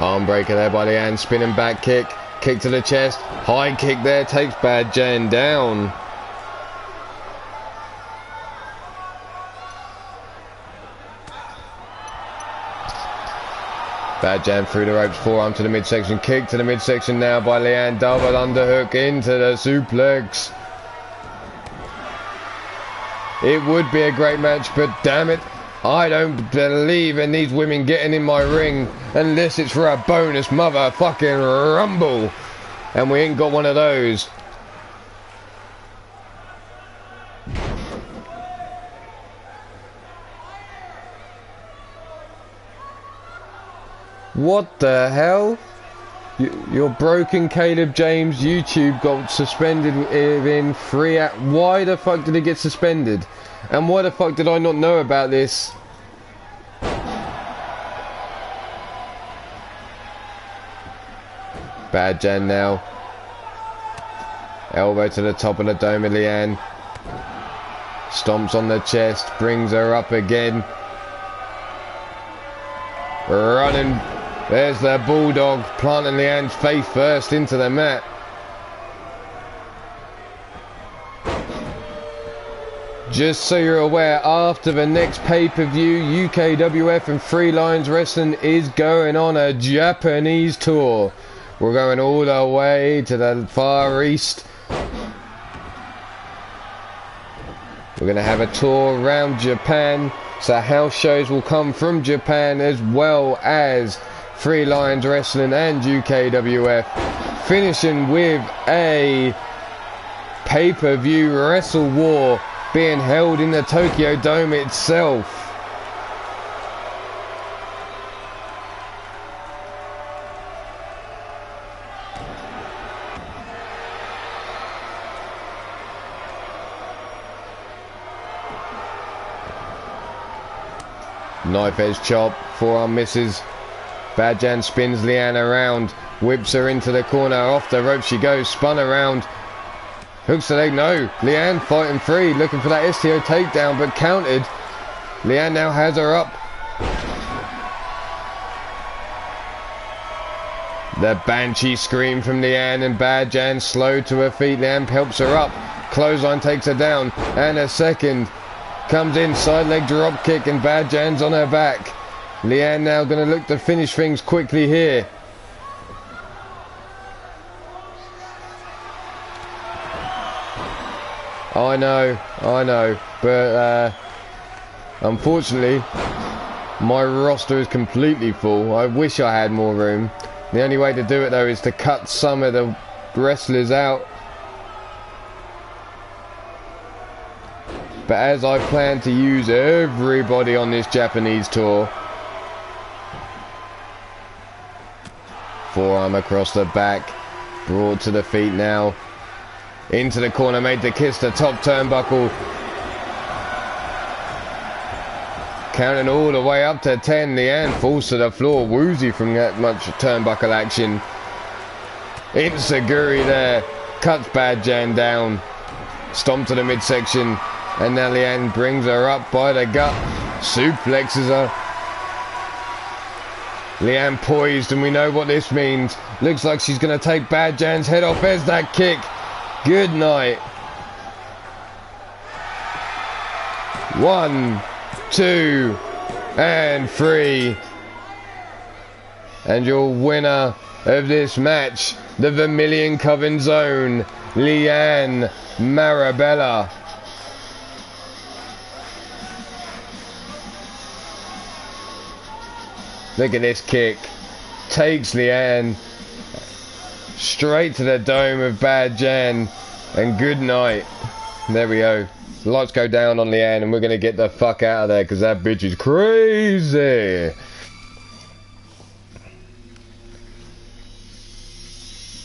Arm breaker there by Leanne. Spinning back kick. Kick to the chest. High kick there. Takes Bad Jan down. Bad Jan through the ropes, forearm to the midsection, kick to the midsection now by Leanne, double underhook into the suplex. It would be a great match, but damn it, I don't believe in these women getting in my ring unless it's for a bonus motherfucking rumble. And we ain't got one of those. What the hell? Your broken Caleb James YouTube got suspended within 3 hours. Why the fuck did it get suspended? And why the fuck did I not know about this? Bad Jan now. Elbow to the top of the dome of Leanne. Stomps on the chest, brings her up again. Running. There's the Bulldog, planting Leanne's face first into the mat. Just so you're aware, after the next pay-per-view, UKWF and Three Lions Wrestling is going on a Japanese tour. We're going all the way to the Far East. We're going to have a tour around Japan, so house shows will come from Japan as well as Three Lions Wrestling and UKWF, finishing with a pay-per-view Wrestle War being held in the Tokyo Dome itself. Knife edge chop, forearm misses. Bad Jan spins Leanne around, whips her into the corner, off the rope she goes, spun around, hooks the leg, no, Leanne fighting free, looking for that STO takedown, but countered. Leanne now has her up. The Banshee scream from Leanne, and Bad Jan slow to her feet. Leanne helps her up, clothesline takes her down, and a second comes in, side leg drop kick, and Bad Jan's on her back. Leanne now going to look to finish things quickly here. I know, but unfortunately, my roster is completely full. I wish I had more room. The only way to do it though is to cut some of the wrestlers out. But as I plan to use everybody on this Japanese tour, forearm across the back, broad to the feet now. Into the corner, made to kiss the top turnbuckle. Counting all the way up to 10. Leanne falls to the floor, woozy from that much turnbuckle action. Enziguri there, cuts Bad Jan down. Stomp to the midsection. And now Leanne brings her up by the gut. Suplexes her. Leanne poised, and we know what this means. Looks like she's going to take Bad Jan's head off. There's that kick. Good night. 1, 2, and 3. And your winner of this match, the Vermilion Coven's own, Leanne Marabella. Look at this kick. Takes Leanne straight to the dome of Bad Jan. And good night. There we go. Lights go down on Leanne and we're going to get the fuck out of there because that bitch is crazy.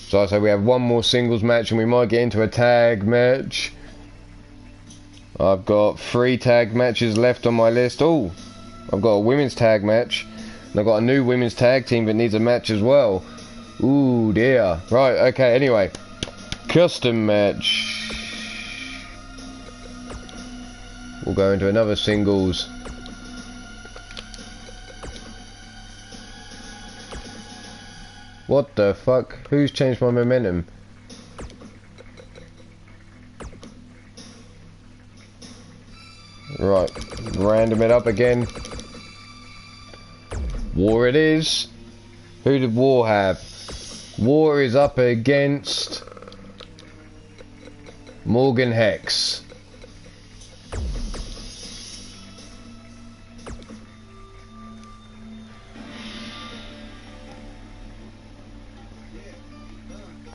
So I say we have one more singles match and we might get into a tag match. I've got 3 tag matches left on my list. Oh, I've got a women's tag match. And I've got a new women's tag team that needs a match as well. Ooh dear. Right, okay, anyway. Custom match. We'll go into another singles. What the fuck? Who's changed my momentum? Right, random it up again. War it is. Who did War have? War is up against Morgan Hex.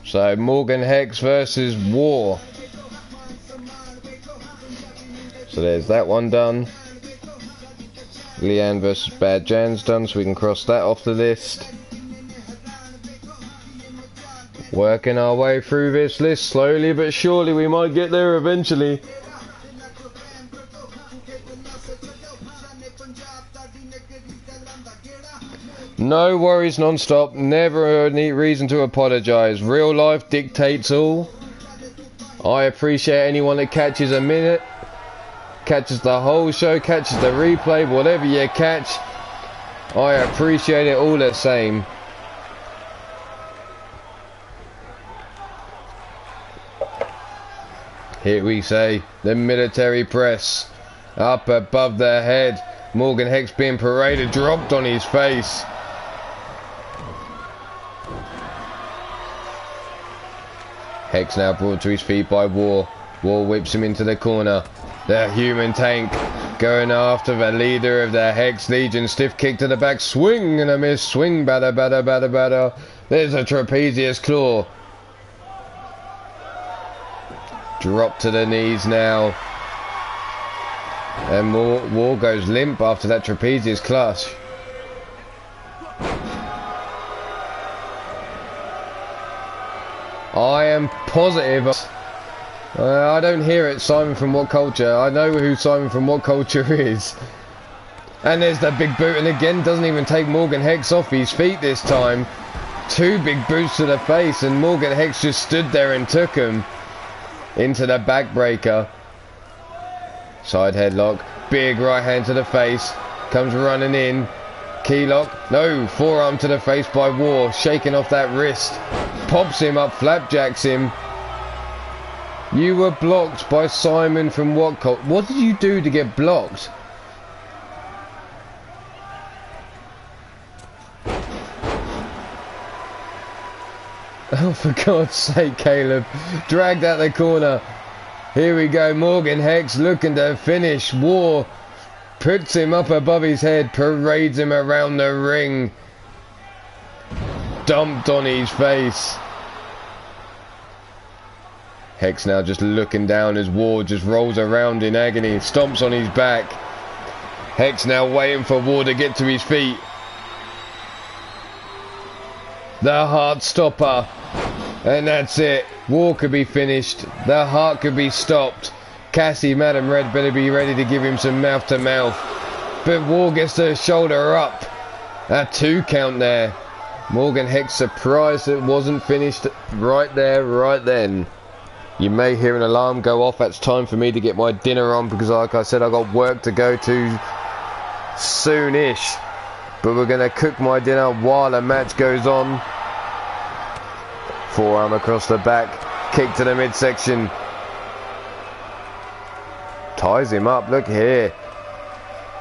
So Morgan Hex versus War. So there's that one done. Leanne versus Bad Jan's done, so we can cross that off the list. Working our way through this list slowly but surely. We might get there eventually. No worries non-stop, never any reason to apologise. Real life dictates all. I appreciate anyone that catches a minute, catches the whole show, catches the replay, whatever you catch. I appreciate it all the same. Here we say, the military press. Up above their head. Morgan Hex being paraded, dropped on his face. Hex now brought to his feet by War. War whips him into the corner. The human tank going after the leader of the Hex Legion. Stiff kick to the back. Swing and a miss. Swing, batter, batter, batter, batter. There's a trapezius claw. Drop to the knees now. And War goes limp after that trapezius clutch. I am positive. I don't hear it, Simon from What Culture. I know who Simon from What Culture is. And there's the big boot, and again doesn't even take Morgan Hex off his feet this time. 2 big boots to the face, and Morgan Hex just stood there and took him into the backbreaker. Side headlock, big right hand to the face, comes running in. Key lock, no, forearm to the face by War, shaking off that wrist. Pops him up, flapjacks him. You were blocked by Simon from What Cult. What did you do to get blocked? Oh, for God's sake, Caleb. Dragged out the corner. Here we go, Morgan Hex looking to finish. War puts him up above his head, parades him around the ring. Dumped on his face. Hex now just looking down as War just rolls around in agony, stomps on his back. Hex now waiting for War to get to his feet. The heart stopper. And that's it. War could be finished. The heart could be stopped. Cassie, Madam Red better be ready to give him some mouth to mouth. But War gets the shoulder up. A 2 count there. Morgan Hex surprised it wasn't finished right there, right then. You may hear an alarm go off. That's time for me to get my dinner on because like I said, I got work to go to soonish. But we're going to cook my dinner while the match goes on. Forearm across the back. Kick to the midsection. Ties him up. Look here.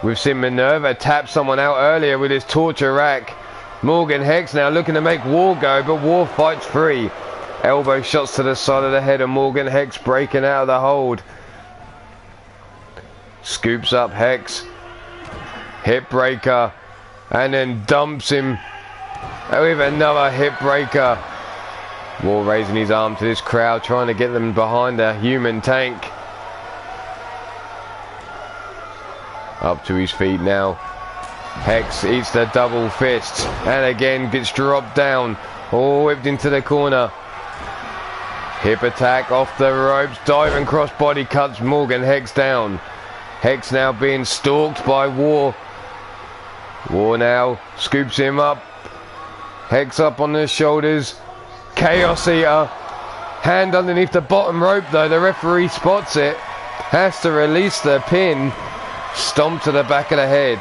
We've seen Minerva tap someone out earlier with his torture rack. Morgan Hex now looking to make War go, but War fights free. Elbow shots to the side of the head of Morgan Hex breaking out of the hold. Scoops up Hex. Hip breaker. And then dumps him with another hip breaker. War raising his arm to this crowd, trying to get them behind a human tank. Up to his feet now. Hex eats the double fist and again gets dropped down. All whipped into the corner. Hip attack off the ropes. Diving cross body cuts Morgan Hex down. Hex now being stalked by War. War now scoops him up. Hex up on the shoulders. Chaos Eater. Hand underneath the bottom rope though. The referee spots it. Has to release the pin. Stomp to the back of the head.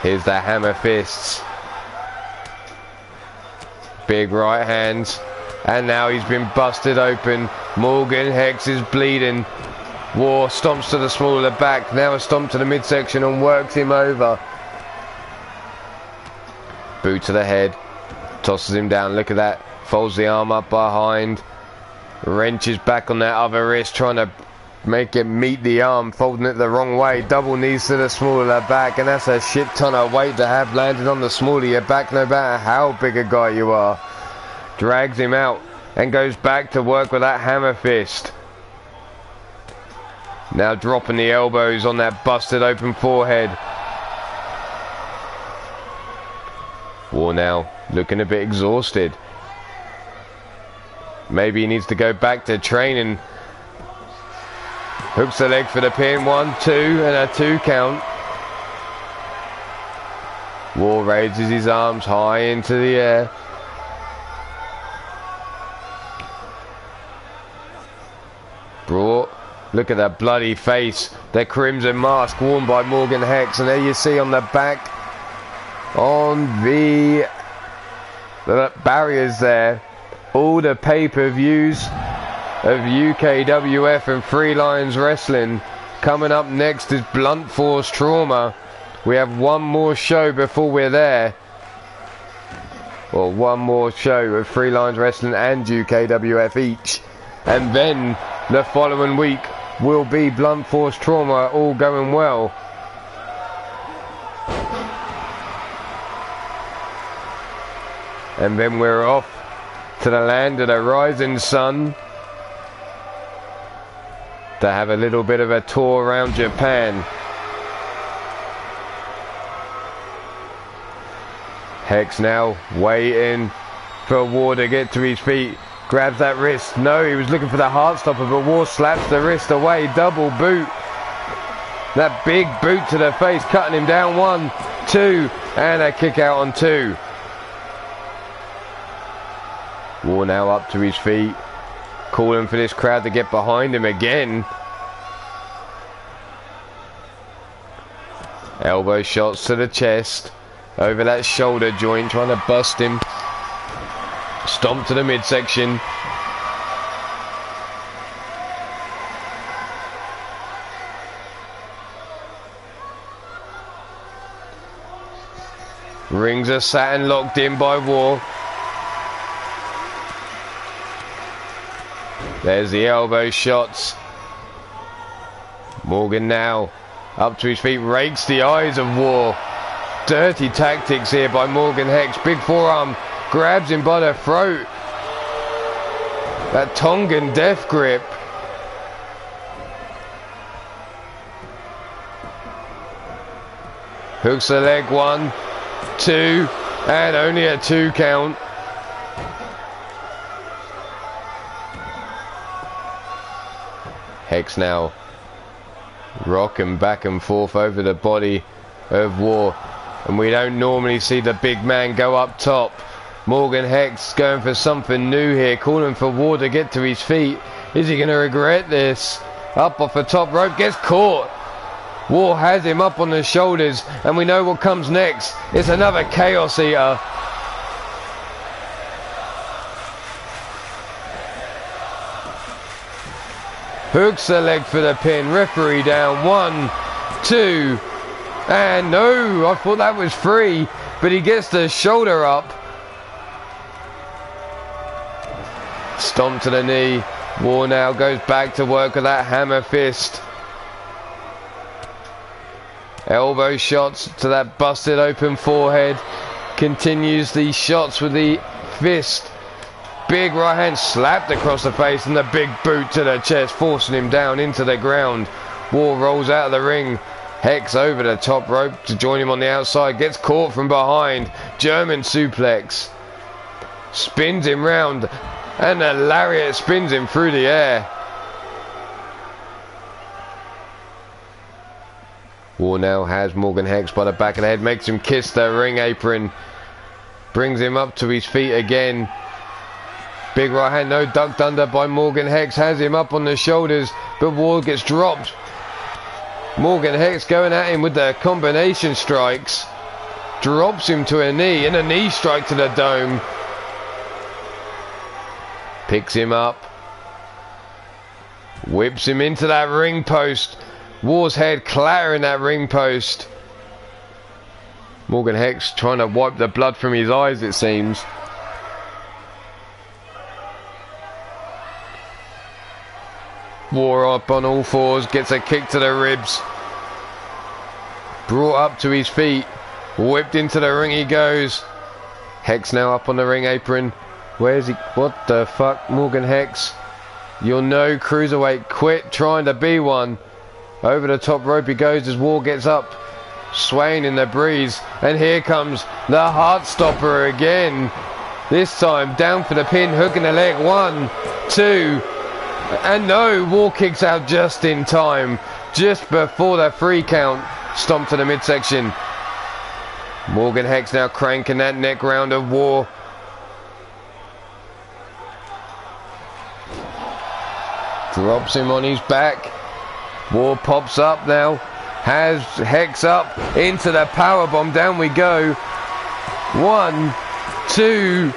Here's the hammer fists. Big right hands. And now he's been busted open. Morgan Hex is bleeding. War stomps to the small of the back. Now a stomp to the midsection and works him over. Boot to the head. Tosses him down. Look at that. Folds the arm up behind. Wrenches back on that other wrist. Trying to make it meet the arm. Folding it the wrong way. Double knees to the small of the back. And that's a shit ton of weight to have landed on the small of your back. No matter how big a guy you are. Drags him out. And goes back to work with that hammer fist. Now dropping the elbows on that busted open forehead. War now looking a bit exhausted. Maybe he needs to go back to training. Hooks the leg for the pin. 1, 2 and a 2 count. War raises his arms high into the air. Brought. Look at that bloody face. The crimson mask worn by Morgan Hex. And there you see on the back, on the barriers there, all the pay-per-views of UKWF and Free Lions Wrestling. Coming up next is Blunt Force Trauma. We have one more show before we're there. Well, one more show of Free Lions Wrestling and UKWF each. And then the following week will be Blunt Force Trauma, all going well. And then we're off to the land of the rising sun to have a little bit of a tour around Japan. Hex now waiting for War to get to his feet. Grabs that wrist. No, he was looking for the heart stopper, but War slaps the wrist away. Double boot. That big boot to the face, cutting him down. 1, 2, and a kick out on 2. War now up to his feet. Calling for this crowd to get behind him again. Elbow shots to the chest. Over that shoulder joint, trying to bust him. Stomp to the midsection. Rings are sat and locked in by War. There's the elbow shots. Morgan now up to his feet, rakes the eyes of War. Dirty tactics here by Morgan Hex. Big forearm, grabs him by the throat. That Tongan death grip. Hooks the leg, 1, 2, and only a 2 count. Hex now rocking back and forth over the body of War, and we don't normally see the big man go up top. Morgan Hex going for something new here, calling for War to get to his feet. Is he going to regret this? Up off the top rope, gets caught. War has him up on the shoulders, and we know what comes next. It's another Chaos Eater. Hooks the leg for the pin. Referee down. 1, 2, and no, I thought that was 3, but he gets the shoulder up. Stomp to the knee. War now goes back to work with that hammer fist. Elbow shots to that busted open forehead. Continues these shots with the fist. Big right hand slapped across the face, and the big boot to the chest, forcing him down into the ground. War rolls out of the ring. Hex over the top rope to join him on the outside. Gets caught from behind. German suplex. Spins him round, and the lariat spins him through the air. War now has Morgan Hex by the back of the head, makes him kiss the ring apron. Brings him up to his feet again. Big right hand, no, ducked under by Morgan Hex. Has him up on the shoulders, but War gets dropped. Morgan Hex going at him with the combination strikes. Drops him to a knee, and a knee strike to the dome. Picks him up. Whips him into that ring post. War's head clattering that ring post. Morgan Hex trying to wipe the blood from his eyes, it seems. War up on all fours, gets a kick to the ribs. Brought up to his feet. Whipped into the ring he goes. Hex now up on the ring apron. Where's he? What the fuck? Morgan Hex. You're no cruiserweight. Quit trying to be one. Over the top rope he goes as War gets up. Swaying in the breeze. And here comes the Heartstopper again. This time down for the pin. Hooking the leg. 1, 2. And no, War kicks out just in time. Just before the 3 count. Stomp to the midsection. Morgan Hex now cranking that neck round of War. Drops him on his back. War pops up now. Has Hex up into the powerbomb. Down we go. 1, 2,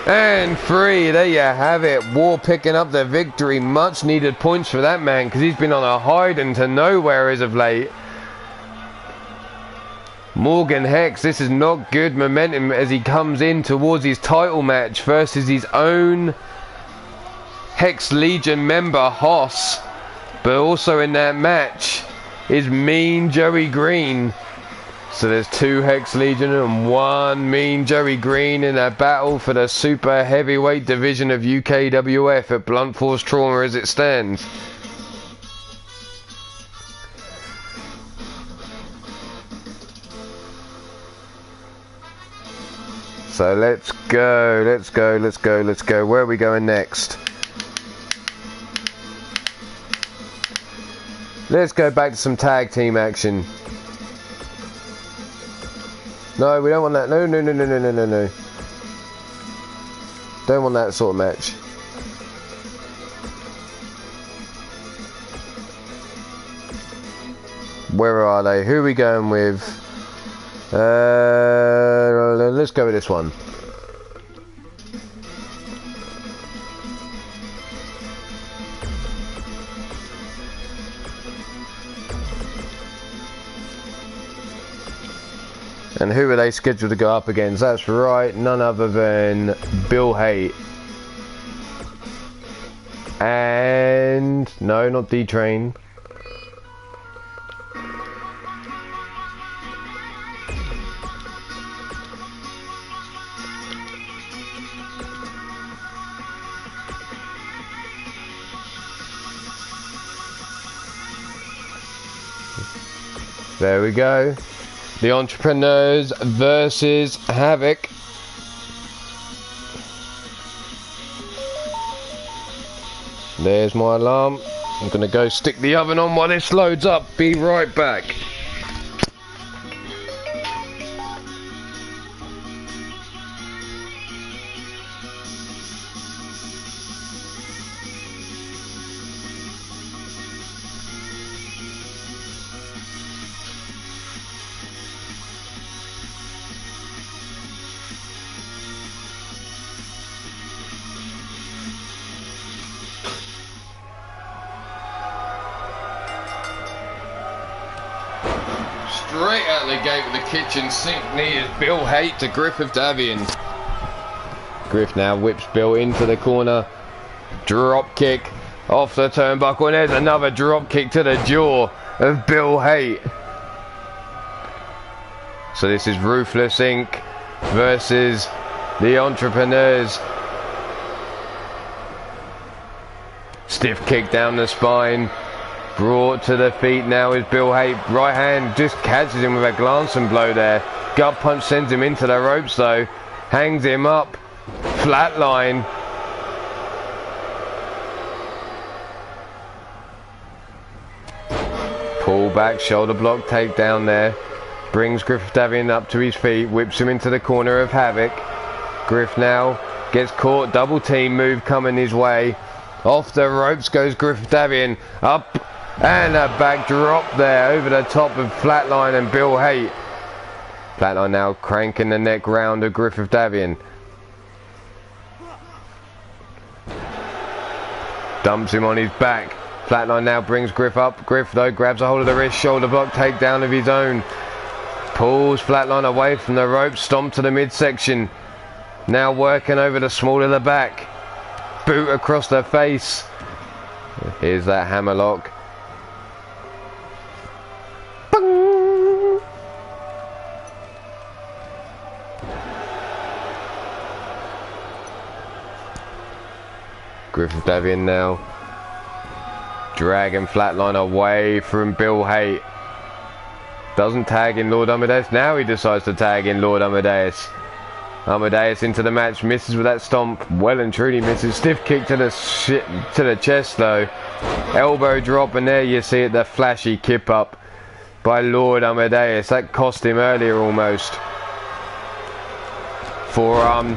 and 3. There you have it. War picking up the victory. Much needed points for that man, because he's been on a hide into nowhere as of late. Morgan Hex, this is not good momentum as he comes in towards his title match versus his own Hex Legion member Hoss. But also in that match is Mean Joey Green. So there's 2 Hex Legion and 1 Mean Joey Green in a battle for the super heavyweight division of UKWF at Blunt Force Trauma as it stands. So let's go. Where are we going next? Let's go back to some tag team action. No, we don't want that. No. Don't want that sort of match. Where are they? Who are we going with? Let's go with this one. And who are they scheduled to go up against? That's right, none other than Bill Haight. And no, not D-Train. There we go. The Entrepreneurs versus Havoc. There's my alarm. I'm gonna go stick the oven on while this loads up. Be right back. Straight out the gate with the kitchen sink knee is Bill Haight to Griffith Davian. Griff now whips Bill into the corner. Drop kick off the turnbuckle, and there's another drop kick to the jaw of Bill Haight. So this is Ruthless Inc. versus the Entrepreneurs. Stiff kick down the spine. Brought to the feet now is Bill Haight. Right hand just catches him with a glancing blow there. Gut punch sends him into the ropes though. Hangs him up. Flatline. Pull back, shoulder block, takedown there. Brings Griffith Davian up to his feet. Whips him into the corner of Havoc. Griff now gets caught. Double team move coming his way. Off the ropes goes Griffith Davian. Up. And a back drop there over the top of Flatline and Bill Haight. Flatline now cranking the neck round of Griffith Davian. Dumps him on his back. Flatline now brings Griff up. Griff though grabs a hold of the wrist, shoulder block, takedown of his own. Pulls Flatline away from the rope, stomp to the midsection. Now working over the small of the back. Boot across the face. Here's that hammerlock. Griffith Davian now dragging Flatline away from Bill Haight. Doesn't tag in Lord Amadeus. Now he decides to tag in Lord Amadeus. Amadeus into the match, misses with that stomp. Well and truly misses. Stiff kick to the chest though. Elbow drop, and there you see it, the flashy kip up by Lord Amadeus. That cost him earlier almost. Forearm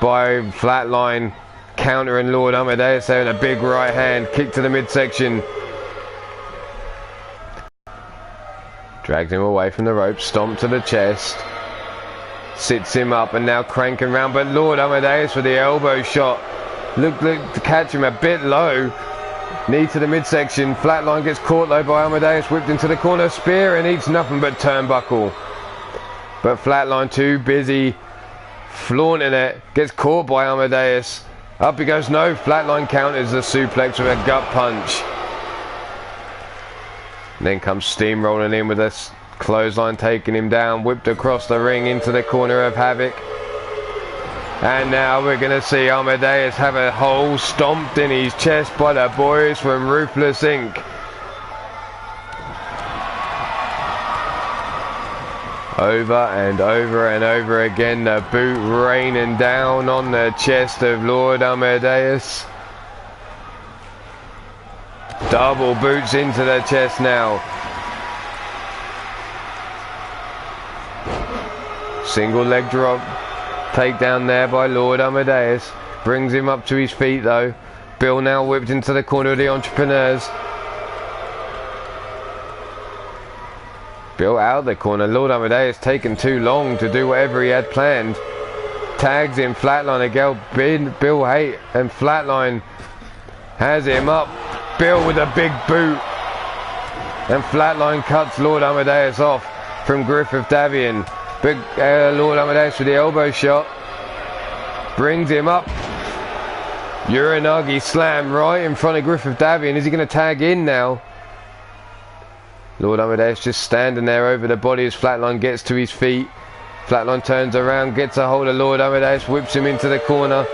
by Flatline. Countering Lord Amadeus there in a big right hand. Kick to the midsection. Drags him away from the rope. Stomp to the chest. Sits him up and now cranking round. But Lord Amadeus with the elbow shot. Look to catch him a bit low. Knee to the midsection. Flatline gets caught though by Amadeus. Whipped into the corner. Spear and eats nothing but turnbuckle. But Flatline too busy flaunting it. Gets caught by Amadeus. Up he goes, no, Flatline counters the suplex with a gut punch. And then comes steamrolling in with a clothesline, taking him down, whipped across the ring into the corner of Havoc. And now we're going to see Amadeus have a hole stomped in his chest by the boys from Ruthless Inc. Over and over and over again, the boot raining down on the chest of Lord Amadeus. Double boots into the chest now. Single leg drop. Takedown there by Lord Amadeus. Brings him up to his feet though. Bill now whipped into the corner of the Entrepreneurs. Bill out of the corner. Lord Amadeus taking too long to do whatever he had planned. Tags in Flatline again. Bill Haight and Flatline has him up. Bill with a big boot. And Flatline cuts Lord Amadeus off from Griffith Davian. But Lord Amadeus with the elbow shot. Brings him up. Uranagi slam right in front of Griffith Davian. Is he going to tag in now? Lord Amadeus just standing there over the body as Flatline gets to his feet. Flatline turns around, gets a hold of Lord Amadeus, whips him into the corner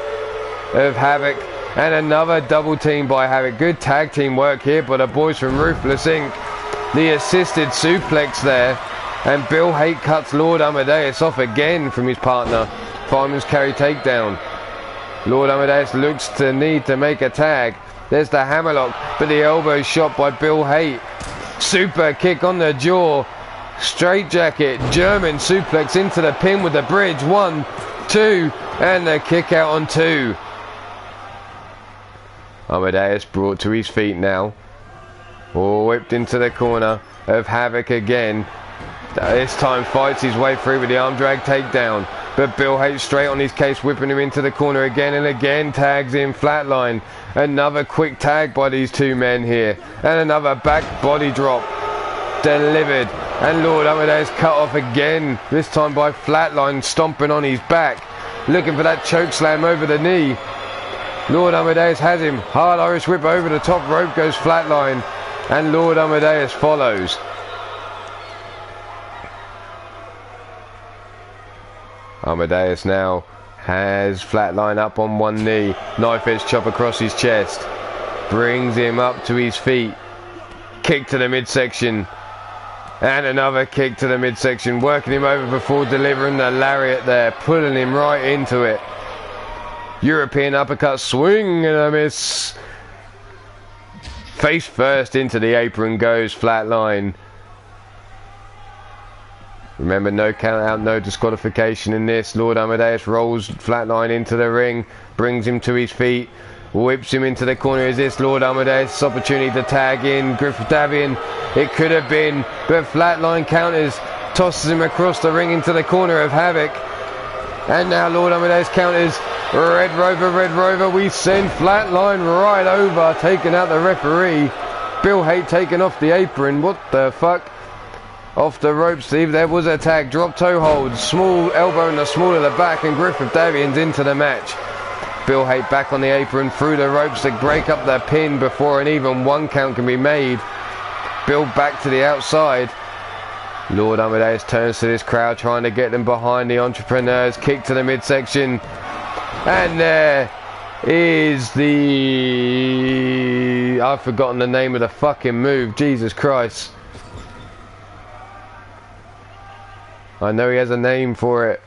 of Havoc. And another double team by Havoc. Good tag team work here by the boys from Ruthless Inc. The assisted suplex there. And Bill Haight cuts Lord Amadeus off again from his partner. Fireman's carry takedown. Lord Amadeus looks to need to make a tag. There's the hammerlock, but the elbow shot by Bill Haight. Super kick on the jaw. Straight jacket, German suplex into the pin with the bridge. 1, 2, and the kick out on 2. Amadeus brought to his feet now. Whipped into the corner of Havoc again. This time fights his way through with the arm drag takedown. But Bill Haight straight on his case, whipping him into the corner again and again. Tags in Flatline. Another quick tag by these two men here. And another back body drop. Delivered. And Lord Amadeus cut off again. This time by Flatline stomping on his back. Looking for that choke slam over the knee. Lord Amadeus has him. Hard Irish whip over the top rope goes Flatline. And Lord Amadeus follows. Amadeus now has Flatline up on one knee. Knife edge chop across his chest. Brings him up to his feet. Kick to the midsection. And another kick to the midsection. Working him over before delivering the lariat there. Pulling him right into it. European uppercut, swing and a miss. Face first into the apron goes Flatline. Remember, no count out, no disqualification in this. Lord Amadeus rolls Flatline into the ring, brings him to his feet, whips him into the corner. Is this Lord Amadeus' opportunity to tag in Griffith Davian? It could have been, but Flatline counters, tosses him across the ring into the corner of Havoc. And now Lord Amadeus counters. Red Rover, we send Flatline right over, taking out the referee. Bill Haight taken off the apron. What the fuck? Off the rope, Steve. There was a tag. Drop toe hold. Small elbow in the small of the back, and Griffith Davian's into the match. Bill Haight back on the apron, through the ropes to break up the pin before an even 1 count can be made. Bill back to the outside. Lord Amadeus turns to this crowd, trying to get them behind the entrepreneurs. Kick to the midsection. And there is the... I've forgotten the name of the fucking move. Jesus Christ. I know he has a name for it.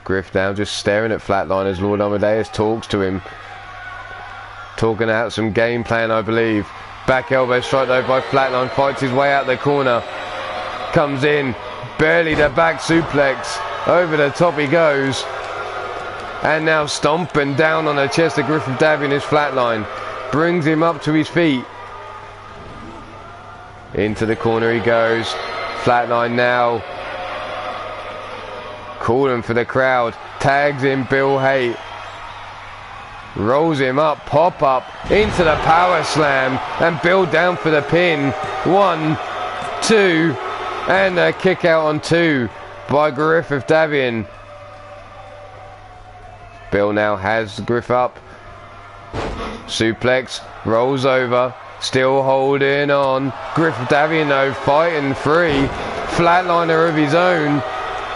Griff down, just staring at Flatline as Lord Amadeus talks to him. Talking out some game plan, I believe. Back elbow strike though by Flatline. Fights his way out the corner. Comes in. Barely the back suplex. Over the top he goes. And now stomping down on the chest of Griffith Davian is Flatline. Brings him up to his feet. Into the corner he goes. Flatline now. Calling for the crowd. Tags in Bill Haight. Rolls him up. Pop up. Into the power slam. And Bill down for the pin. 1, 2. And a kick out on 2 by Griffith Davian. Bill now has Griff up. Suplex. Rolls over. Still holding on. Griffith Davian though fighting free. Flatliner of his own.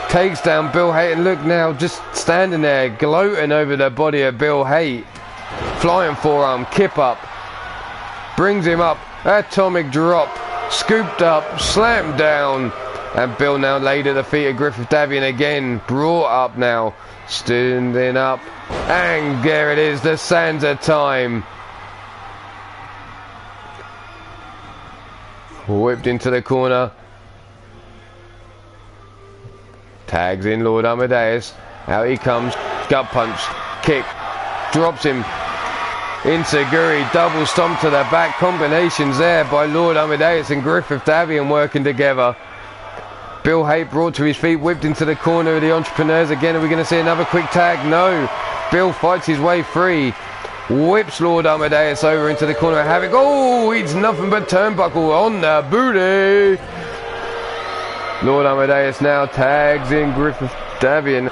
Takes down Bill Haight, and look now, just standing there gloating over the body of Bill Haight. Flying forearm, kip up. Brings him up. Atomic drop. Scooped up. Slammed down. And Bill now laid at the feet of Griffith Davian again. Brought up now. Standing up. And there it is. The sands of time. Whipped into the corner. Tags in Lord Amadeus. Out he comes. Gut punch. Kick. Drops him. Inseguri. Double stomp to the back. Combinations there by Lord Amadeus and Griffith Davian working together. Bill Haight brought to his feet. Whipped into the corner of the entrepreneurs again. Are we going to see another quick tag? No. Bill fights his way free. Whips Lord Amadeus over into the corner of Havoc. Oh, it's nothing but turnbuckle on the booty. Lord Amadeus now tags in Griffith Davian.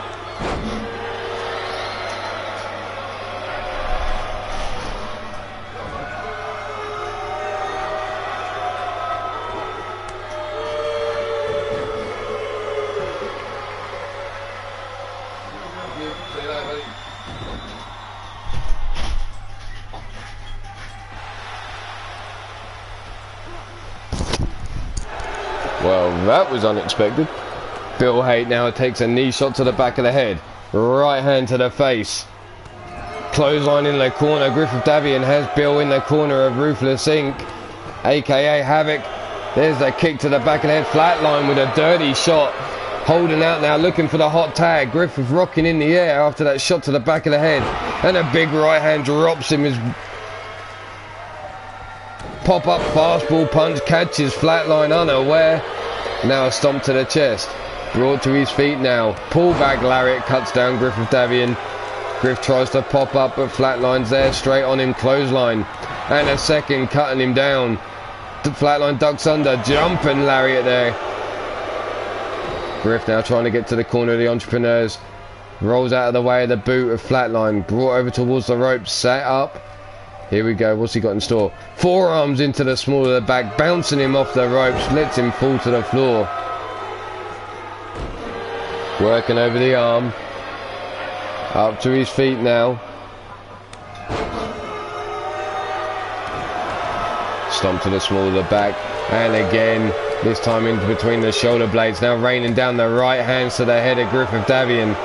Well, that was unexpected. Bill Haight now takes a knee shot to the back of the head. Right hand to the face. Clothesline in the corner. Griffith Davian has Bill in the corner of Ruthless Inc. aka Havoc. There's the kick to the back of the head. Flatline with a dirty shot. Holding out now, looking for the hot tag. Griffith rocking in the air after that shot to the back of the head. And a big right hand drops him as pop-up fastball punch catches Flatline unaware. Now a stomp to the chest. Brought to his feet now. Pull back lariat cuts down Griffith Davian. Griff tries to pop up, but Flatline's there straight on him. Clothesline. And a second cutting him down. Flatline ducks under. Jumping lariat there. Griff now trying to get to the corner of the Entrepreneurs. Rolls out of the way of the boot of Flatline. Brought over towards the ropes. Set up. Here we go, what's he got in store? Forearms into the small of the back, bouncing him off the ropes, lets him fall to the floor. Working over the arm. Up to his feet now. Stomp to the small of the back. And again, this time in between the shoulder blades. Now raining down the right hands to the head of Griffith Davian.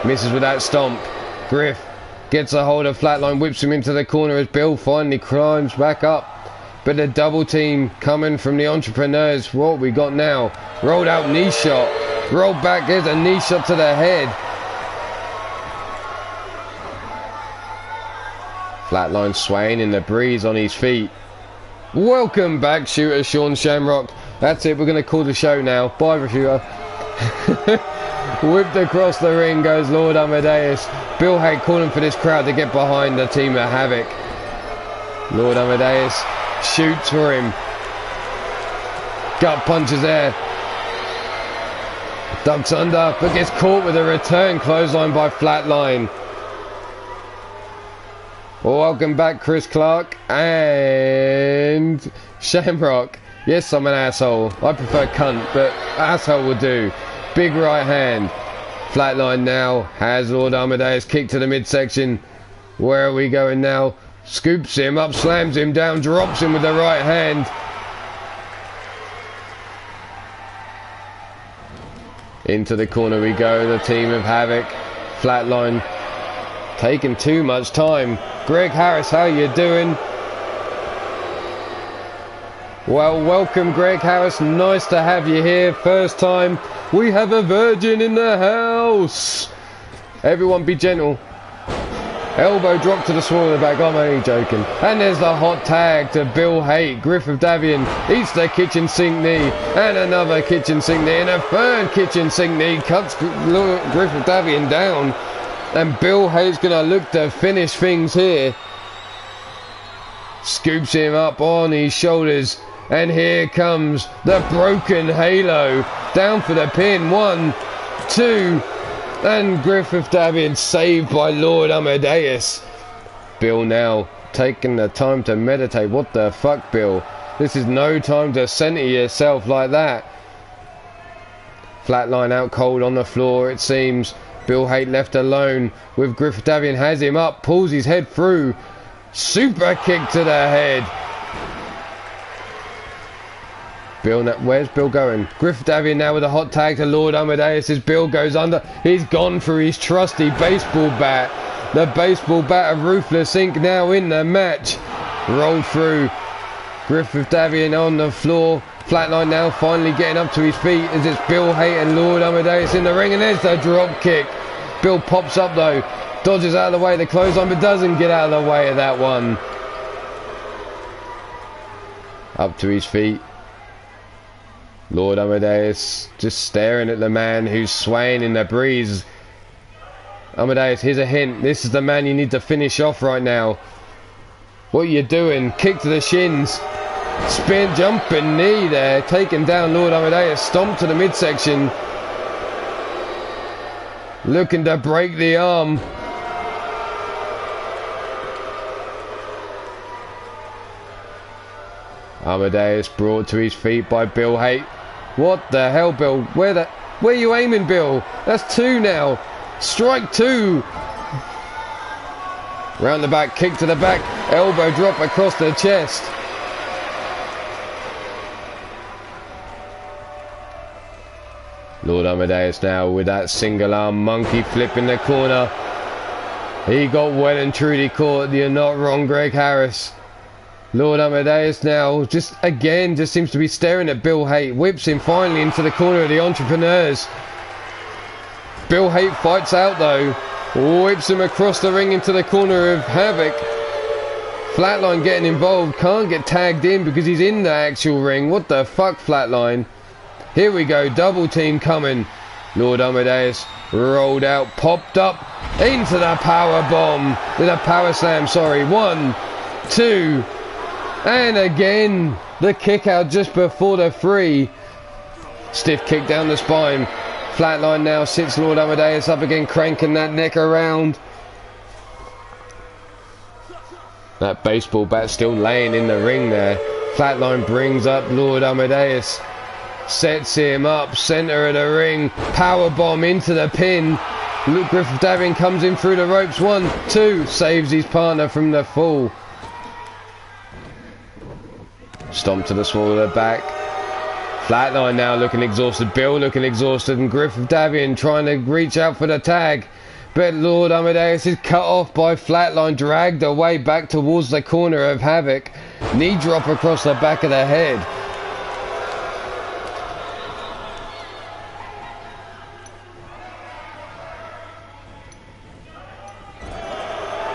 Misses with that stomp. Griff gets a hold of Flatline, whips him into the corner as Bill finally climbs back up. But a double team coming from the Entrepreneurs. What we got now? Rolled out knee shot. Rolled back, there's a knee shot to the head. Flatline swaying in the breeze on his feet. Welcome back, shooter Sean Shamrock. That's it, we're going to call the show now. Bye, shooter. Whipped across the ring goes Lord Amadeus. Bill Haight calling for this crowd to get behind the team of Havoc. Lord Amadeus shoots for him. Gut punches there. Ducks under, but gets caught with a return clothesline by Flatline. Welcome back, Chris Clark and Shamrock. Yes, I'm an asshole. I prefer cunt, but asshole will do. Big right hand. Flatline now has Lord Amadeus kick to the midsection. Where are we going now? Scoops him up, slams him down, drops him with the right hand. Into the corner we go, the team of Havoc. Flatline taking too much time. Greg Harris, how you doing? Well, welcome Greg Harris, nice to have you here. First time we have a virgin in the house. Everyone be gentle. Elbow drop to the small of the back, I'm only joking. And there's the hot tag to Bill Haight. Griffith Davian eats the kitchen sink knee. And another kitchen sink knee. And a third kitchen sink knee cuts Griffith Davian down. And Bill Haight's going to look to finish things here. Scoops him up on his shoulders. And here comes the broken halo. Down for the pin. 1, 2. And Griffith Davian saved by Lord Amadeus. Bill now taking the time to meditate. What the fuck, Bill? This is no time to center yourself like that. Flatline out cold on the floor, it seems. Bill Haight left alone with Griffith Davian. Has him up, pulls his head through. Super kick to the head. Bill, where's Bill going? Griffith Davian now with a hot tag to Lord Amadeus as Bill goes under. He's gone for his trusty baseball bat. The baseball bat of Ruthless Inc. now in the match. Rolled through. Griffith Davian on the floor. Flatline now finally getting up to his feet as it's Bill Haight and Lord Amadeus in the ring. And there's the drop kick. Bill pops up though. Dodges out of the way of the clothesline but doesn't get out of the way of that one. Up to his feet. Lord Amadeus just staring at the man who's swaying in the breeze. Amadeus, here's a hint. This is the man you need to finish off right now. What are you doing? Kick to the shins. Spin, jumping knee there. Taking down Lord Amadeus. Stomp to the midsection. Looking to break the arm. Amadeus brought to his feet by Bill Haight. What the hell, Bill? Where are you aiming, Bill? That's 2 now. Strike 2. Round the back, kick to the back. Elbow drop across the chest. Lord Amadeus now with that single arm monkey flip in the corner. He got well and truly caught. You're not wrong, Greg Harris. Lord Amadeus now just seems to be staring at Bill Haight. Whips him finally into the corner of the Entrepreneurs. Bill Haight fights out though. Whips him across the ring into the corner of Havoc. Flatline getting involved. Can't get tagged in because he's in the actual ring. What the fuck, Flatline? Here we go. Double team coming. Lord Amadeus rolled out. Popped up. Into the power bomb. With a power slam, sorry. 1, 2. And again. The kick out just before the 3. Stiff kick down the spine. Flatline now sits Lord Amadeus up again, cranking that neck around. That baseball bat still laying in the ring there. Flatline brings up Lord Amadeus. Sets him up, centre of the ring. Power bomb into the pin. Luke Griffith Davian comes in through the ropes. 1, 2. Saves his partner from the fall. Stomp to the small of the back. Flatline now looking exhausted. Bill looking exhausted. And Griffith Davian trying to reach out for the tag. But Lord Amadeus is cut off by Flatline. Dragged away back towards the corner of Havoc. Knee drop across the back of the head.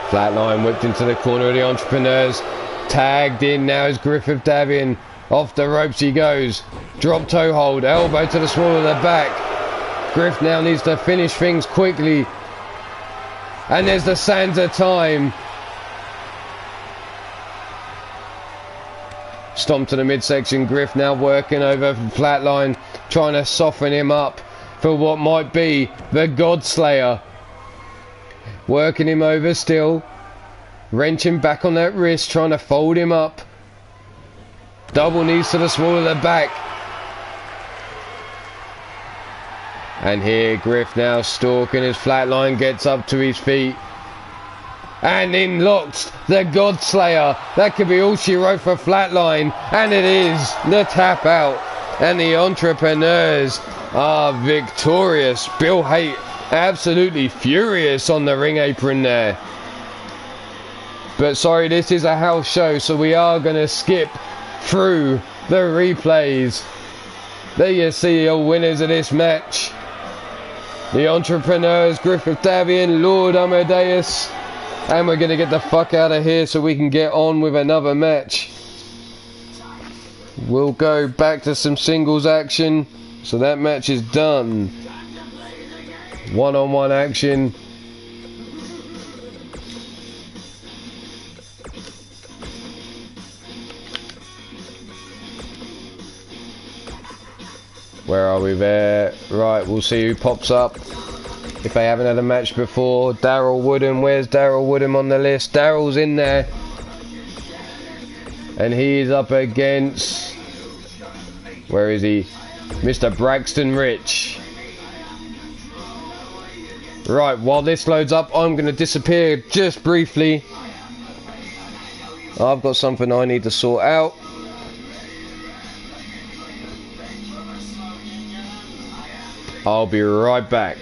Flatline whipped into the corner of the Entrepreneurs. Tagged in now is Griffith Davian. Off the ropes he goes. Drop toe hold. Elbow to the small of the back. Griff now needs to finish things quickly. And there's the sands of time. Stomp to the midsection. Griff now working over Flatline. Trying to soften him up for what might be the Godslayer. Working him over still. Wrenching back on that wrist. Trying to fold him up. Double knees to the small of the back. And here Griff now stalking as Flatline gets up to his feet. And in locks the Godslayer. That could be all she wrote for Flatline. And it is the tap out. And the Entrepreneurs are victorious. Bill Haight absolutely furious on the ring apron there. But sorry, this is a house show, so we are going to skip through the replays. There you see your winners of this match. The Entrepreneurs, Griffith Davian, Lord Amadeus. And we're going to get the fuck out of here so we can get on with another match. We'll go back to some singles action. So that match is done. One-on-one action. Where are we there? Right, we'll see who pops up. If they haven't had a match before. Daryl Woodham. Where's Daryl Woodham on the list? Daryl's in there. And he's up against... Where is he? Mr. Braxton Rich. Right, while this loads up, I'm going to disappear just briefly. I've got something I need to sort out. I'll be right back.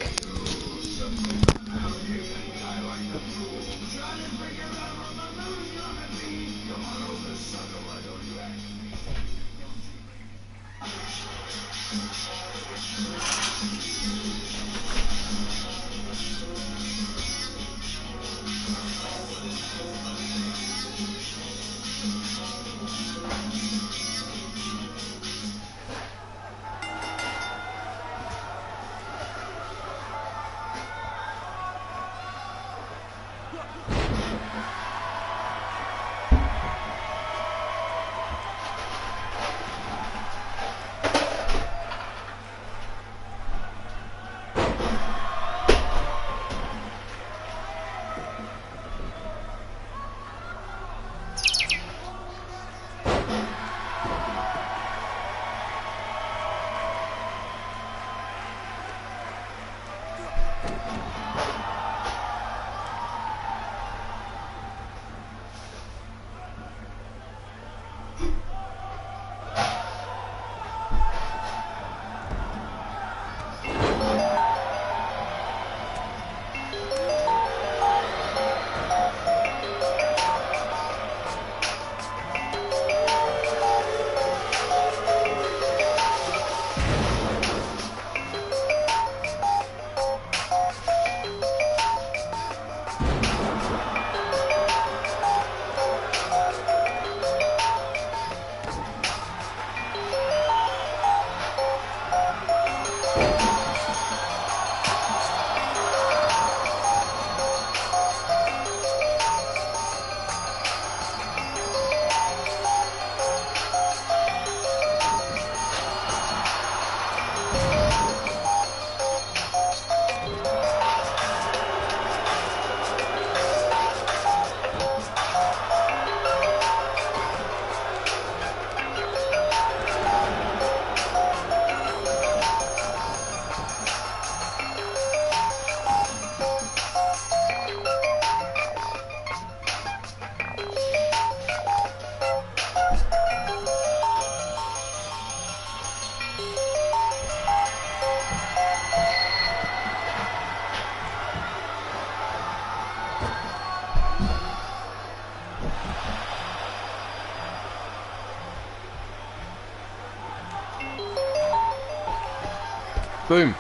Boom.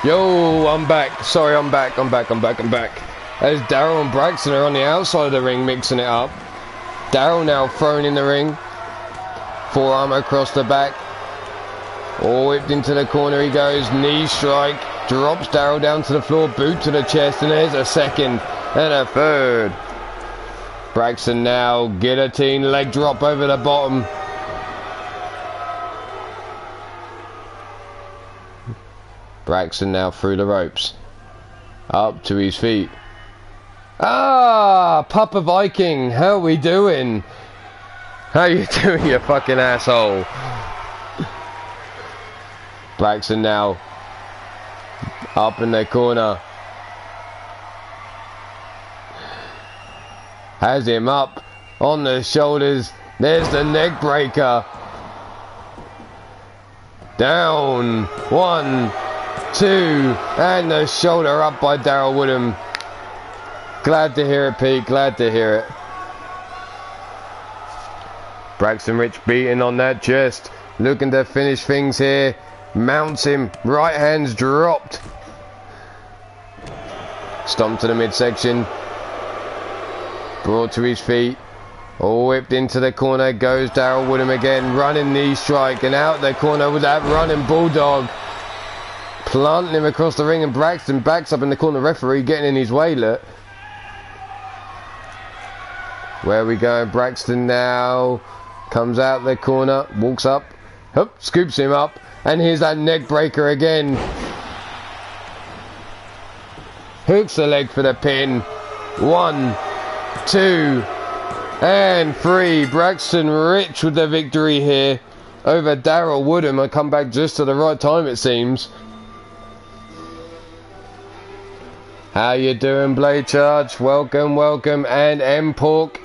Yo, I'm back. Sorry, I'm back. As Daryl and Braxton are on the outside of the ring mixing it up. Daryl now thrown in the ring. Forearm across the back. All whipped into the corner he goes. Knee strike. Drops Daryl down to the floor. Boot to the chest. And there's a second. And a third. Braxton now. Guillotine. Leg drop over the bottom. Braxton now through the ropes. Up to his feet. Ah, Papa Viking, how we doing? How you doing, you fucking asshole? Braxton now up in the corner. Has him up on the shoulders. There's the neck breaker. Down. 1, 2, and the shoulder up by Daryl Woodham. Glad to hear it, Pete. Glad to hear it. Braxton Rich beating on that chest. Looking to finish things here. Mounts him. Right hand's dropped. Stomp to the midsection. Brought to his feet. All whipped into the corner. Goes Daryl Woodham again. Running knee strike. And out the corner with that running bulldog. Planting him across the ring. And Braxton backs up in the corner. Referee getting in his way, look. Where we go? Braxton now comes out the corner, walks up, hup, scoops him up, and here's that neck breaker again. Hooks the leg for the pin. 1, 2, and 3. Braxton Rich with the victory here over Daryl Woodham. I come back just to the right time, it seems. How you doing, Blade Charge? Welcome, welcome, and M Pork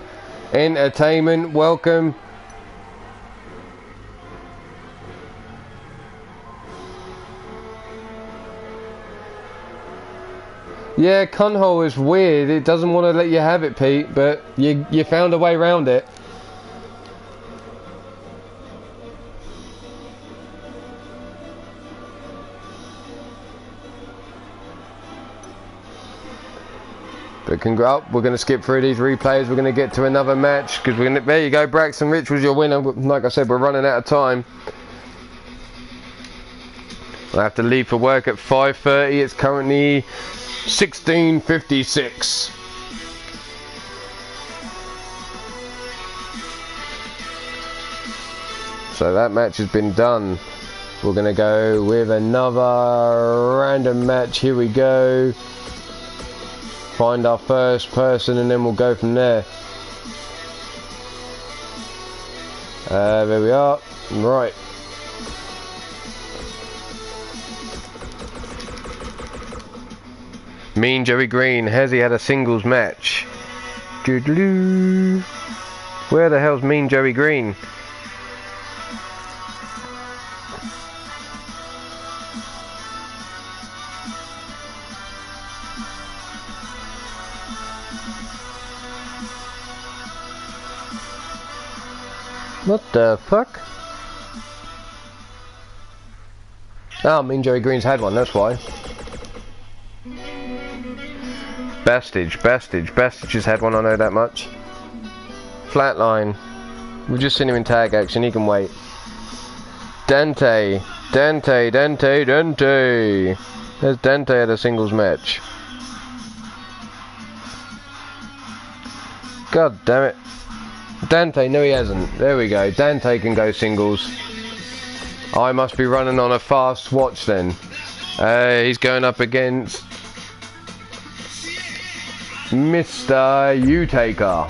Entertainment, welcome. Yeah, cunhole is weird. It doesn't want to let you have it, Pete, but you found a way around it. But congrats, we're going to skip through these replays. We're going to get to another match because we're going to, there you go, Braxton Rich was your winner. Like I said, we're running out of time. I have to leave for work at 5:30. It's currently 16:56. So that match has been done. We're going to go with another random match. Here we go. Find our first person and then we'll go from there. There we are. Right. Mean Joey Green. Has he had a singles match? Doodaloo. Where the hell's Mean Joey Green? What the fuck? Oh, Mean Joey Green's had one, that's why. Bastage has had one, I know that much. Flatline. We've just seen him in tag action, he can wait. Dante. There's Dante at a singles match. God damn it. Dante, no he hasn't. There we go. Dante can go singles. I must be running on a fast watch then. He's going up against Mr. U-Taker.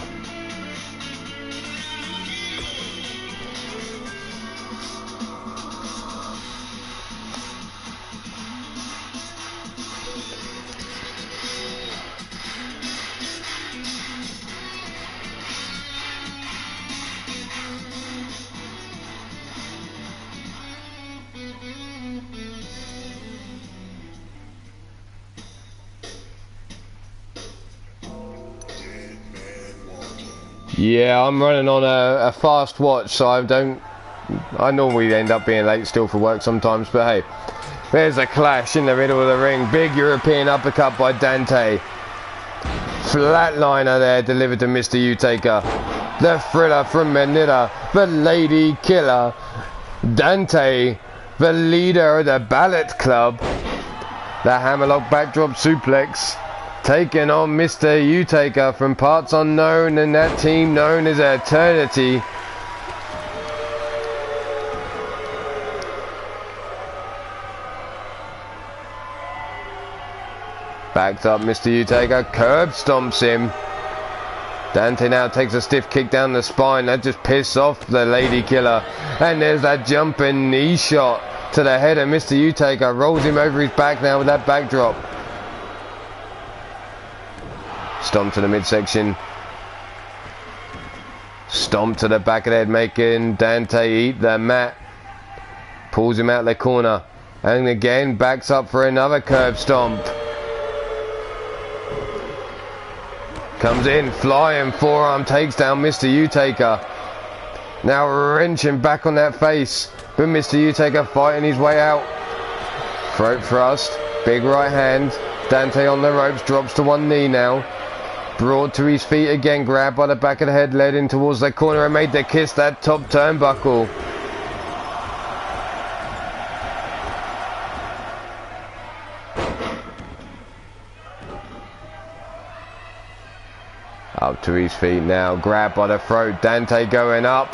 Yeah, I'm running on a fast watch, so I don't I normally end up being late still for work sometimes, but hey. There's a clash in the middle of the ring. Big European uppercut by Dante. Flatliner there delivered to Mr. Utaker. The Thriller from Manila. The Lady Killer. Dante, the leader of the Ballet Club. The hammerlock backdrop suplex. Taking on Mr. Utaker from parts unknown and that team known as Eternity. Backed up Mr. Utaker, curb stomps him. Dante now takes a stiff kick down the spine. That just pisses off the Lady Killer. And there's that jumping knee shot to the head of Mr. Utaker. Rolls him over his back now with that backdrop. Stomp to the midsection. Stomp to the back of the head, making Dante eat the mat. Pulls him out the corner. And again backs up for another curb stomp. Comes in, flying forearm, takes down Mr. Utaker. Now wrenching back on that face. But Mr. Utaker fighting his way out. Throat thrust, big right hand. Dante on the ropes, drops to one knee now. Brought to his feet again, grabbed by the back of the head, led in towards the corner and made the kiss that top turnbuckle. Up to his feet now, grabbed by the throat, Dante going up.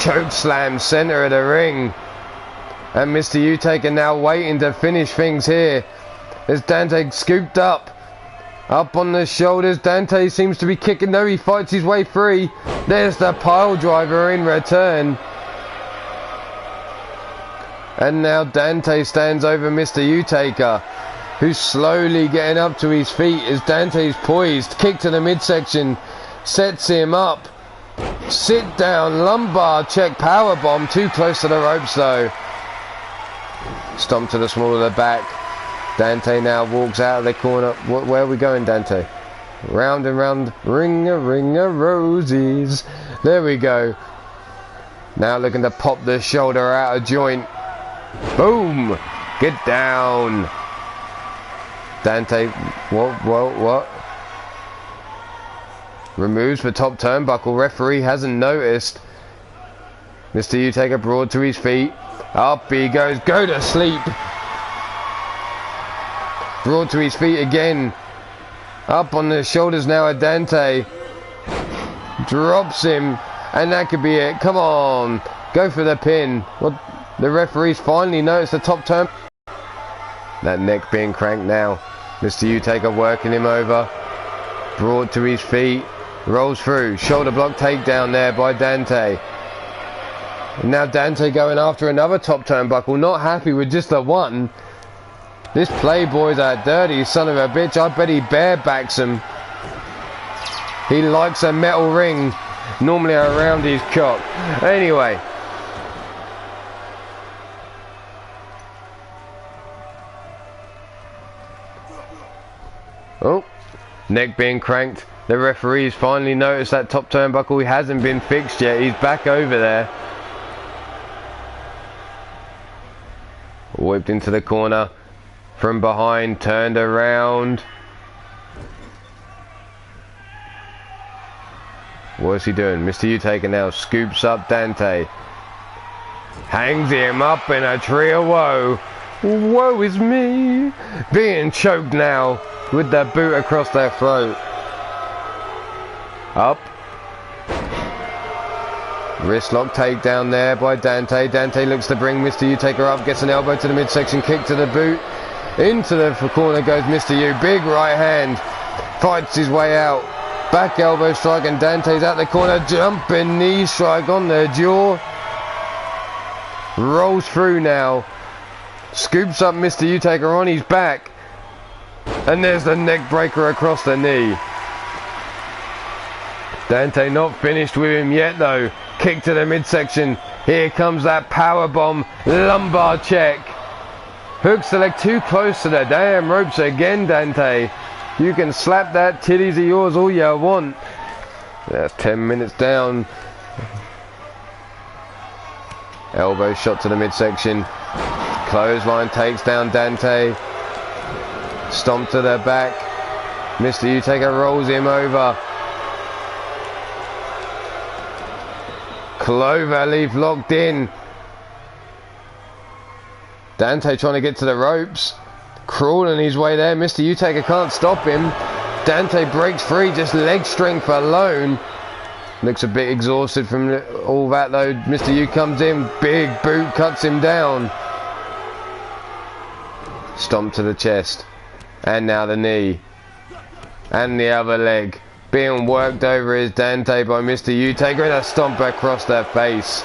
Choke slam, center of the ring. And Mr. Utaker now waiting to finish things here. As Dante scooped up. Up on the shoulders, Dante seems to be kicking. No, he fights his way free. There's the pile driver in return. And now Dante stands over Mr. Utaker, who's slowly getting up to his feet as Dante's poised. Kick to the midsection, sets him up. Sit down, lumbar check, power bomb. Too close to the ropes though. Stomp to the small of the back. Dante now walks out of the corner. Where are we going, Dante? Round and round. Ring a roses. There we go. Now looking to pop the shoulder out of joint. Boom. Get down. Dante. What? Removes the top turnbuckle. Referee hasn't noticed. Mr. Utaker broad to his feet. Up he goes. Go to sleep. Brought to his feet again. Up on the shoulders now of Dante. Drops him. And that could be it. Come on. Go for the pin. Well, the referee's finally noticed the top turn. That neck being cranked now. Mr. Utaker working him over. Brought to his feet. Rolls through. Shoulder block takedown there by Dante. And now Dante going after another top turnbuckle. Not happy with just the one. This playboy's a dirty son of a bitch. I bet he barebacks him. He likes a metal ring, normally around his cock. Anyway. Oh, neck being cranked. The referee's finally noticed that top turnbuckle. He hasn't been fixed yet. He's back over there. Whipped into the corner. From behind, turned around. What's he doing? Mr. Utaker now scoops up Dante. Hangs him up in a tree of woe. Woe is me. Being choked now with the boot across their throat. Up. Wrist lock takedown there by Dante. Dante looks to bring Mr. Utaker up. Gets an elbow to the midsection. Kick to the boot. Into the corner goes Mr. U. Big right hand. Fights his way out. Back elbow strike and Dante's out the corner. Jumping knee strike on the jaw. Rolls through now. Scoops up Mr. Utaker on his back. And there's the neck breaker across the knee. Dante not finished with him yet though. Kick to the midsection. Here comes that power bomb. Lumbar check. Hooks the leg too close to the damn ropes again, Dante. You can slap that titties of yours all you want. That's 10 minutes down. Elbow shot to the midsection. Clothesline takes down Dante. Stomp to the back. Mr. Utaker rolls him over. Cloverleaf locked in. Dante trying to get to the ropes. Crawling his way there. Mr. Utaker can't stop him. Dante breaks free, just leg strength alone. Looks a bit exhausted from all that though. Mr. U comes in, big boot, cuts him down. Stomp to the chest. And now the knee. And the other leg. Being worked over is Dante by Mr. Utaker, and a stomp across their face.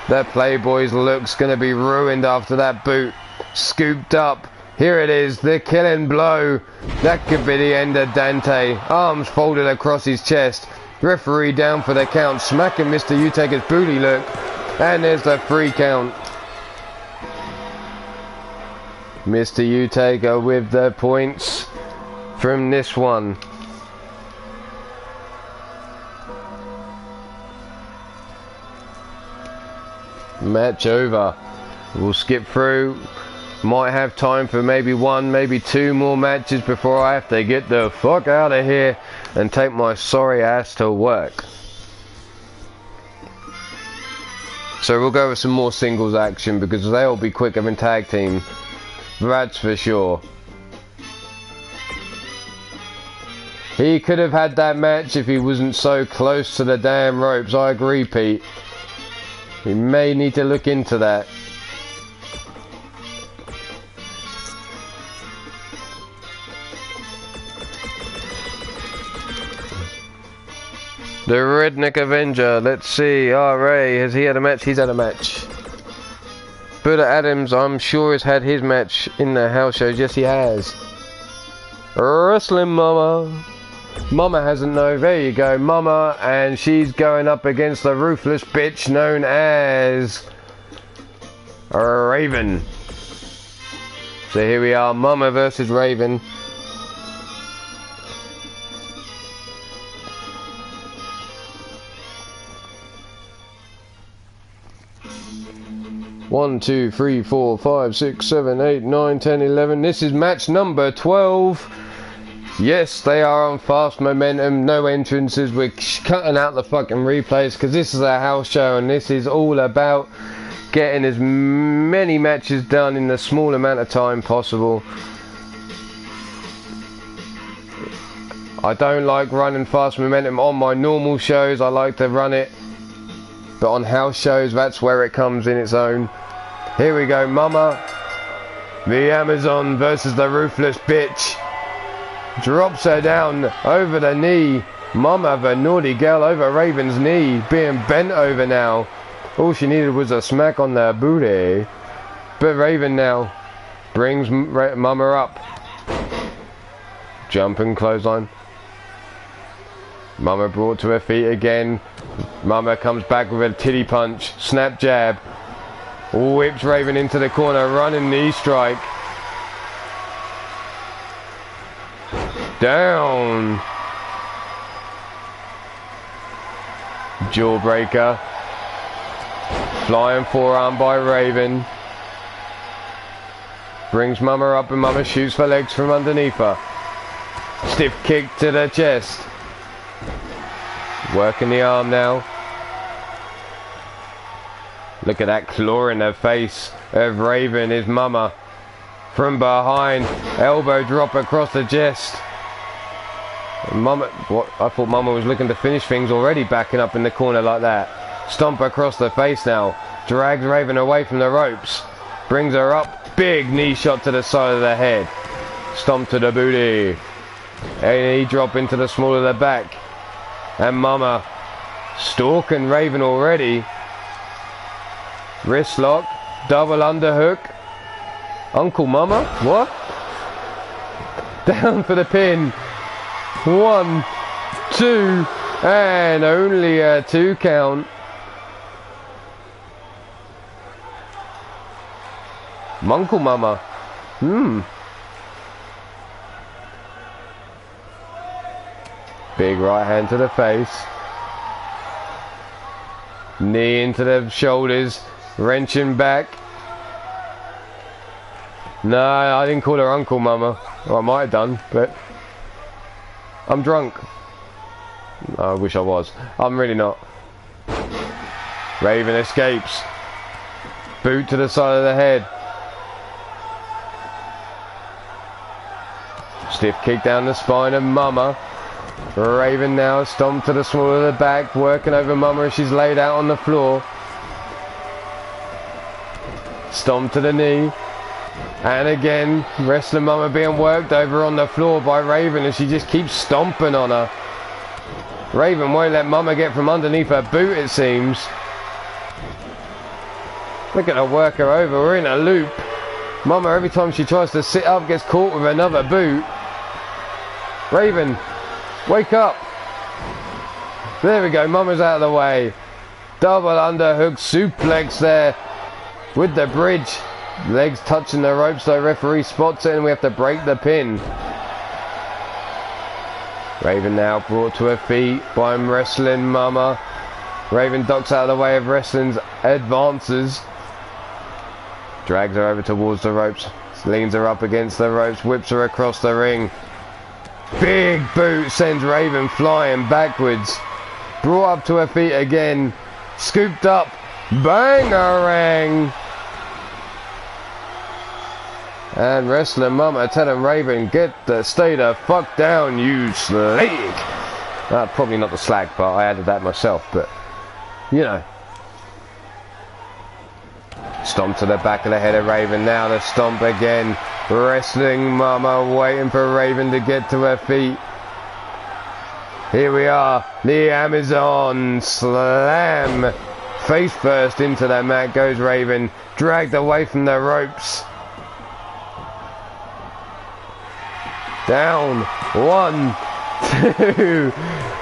Their Playboy's look's going to be ruined after that boot. Scooped up. Here it is, the killing blow. That could be the end of Dante. Arms folded across his chest. Referee down for the count, smacking Mr. Utaker's booty look. And there's the 3 count. Mr. Utaker with the points from this one. Match over. We'll skip through. Might have time for maybe 1, maybe 2 more matches before I have to get the fuck out of here and take my sorry ass to work. So we'll go with some more singles action because they'll be quicker than tag team. That's for sure. He could have had that match if he wasn't so close to the damn ropes. I agree, Pete. We may need to look into that. The Redneck Avenger, let's see, RA, has he had a match? He's had a match. Buddha Adams, I'm sure has had his match in the house shows. Yes, he has. Wrestling Mama. Mama hasn't, no. There you go, Mama, and she's going up against the ruthless bitch known as Raven. So here we are, Mama versus Raven. One, 2, 3, 4, 5, 6, 7, 8, 9, 10, 11. This is match number 12. Yes, they are on fast momentum, no entrances. We're cutting out the fucking replays because this is a house show and this is all about getting as many matches done in the small amount of time possible. I don't like running fast momentum on my normal shows. I like to run it, but on house shows, that's where it comes in its own. Here we go, Mama, the Amazon versus the ruthless bitch. Drops her down over the knee. Mama, the naughty girl, over Raven's knee, being bent over now. All she needed was a smack on the booty. But Raven now brings Mama up. Jumping clothesline. Mama brought to her feet again. Mama comes back with a titty punch. Snap jab. Whips Raven into the corner. Running knee strike. Down. Jawbreaker. Flying forearm by Raven. Brings Mama up and Mama shoots for legs from underneath her. Stiff kick to the chest. Working the arm now. Look at that claw in her face of Raven, his Mama. From behind, elbow drop across the chest. Mama, what? I thought Mama was looking to finish things already, backing up in the corner like that. Stomp across the face now. Drags Raven away from the ropes. Brings her up. Big knee shot to the side of the head. Stomp to the booty. A knee drop into the small of the back. And Mama stalking Raven already. Wrist lock. Double underhook. Uncle Mama? What? Down for the pin. 1, 2, and only a 2 count. Uncle Mama. Big right hand to the face. Knee into the shoulders, wrenching back. No, I didn't call her uncle, Mama. Well, I might have done, but I'm drunk. I wish I was. I'm really not. Raven escapes. Boot to the side of the head. Stiff kick down the spine of Mama. Raven now stomped to the small of the back, working over Mama as she's laid out on the floor. Stomp to the knee. And again, wrestling Mama being worked over on the floor by Raven as she just keeps stomping on her. Raven won't let Mama get from underneath her boot, it seems. Look at her work her over. We're in a loop. Mama, every time she tries to sit up, gets caught with another boot. Raven, wake up. There we go. Mama's out of the way. Double underhook suplex there with the bridge. Legs touching the ropes, so referee spots it and we have to break the pin. Raven now brought to her feet by wrestling Mama. Raven ducks out of the way of wrestling's advances. Drags her over towards the ropes. Leans her up against the ropes, whips her across the ring. Big boot sends Raven flying backwards. Brought up to her feet again. Scooped up. Bangarang! And wrestling Mama telling Raven, stay the fuck down, you slag. Probably not the slag part, I added that myself, but, you know. Stomp to the back of the head of Raven, now the stomp again. Wrestling Mama, waiting for Raven to get to her feet. Here we are, the Amazon Slam. Face first into the mat goes Raven, dragged away from the ropes. Down, 1, 2,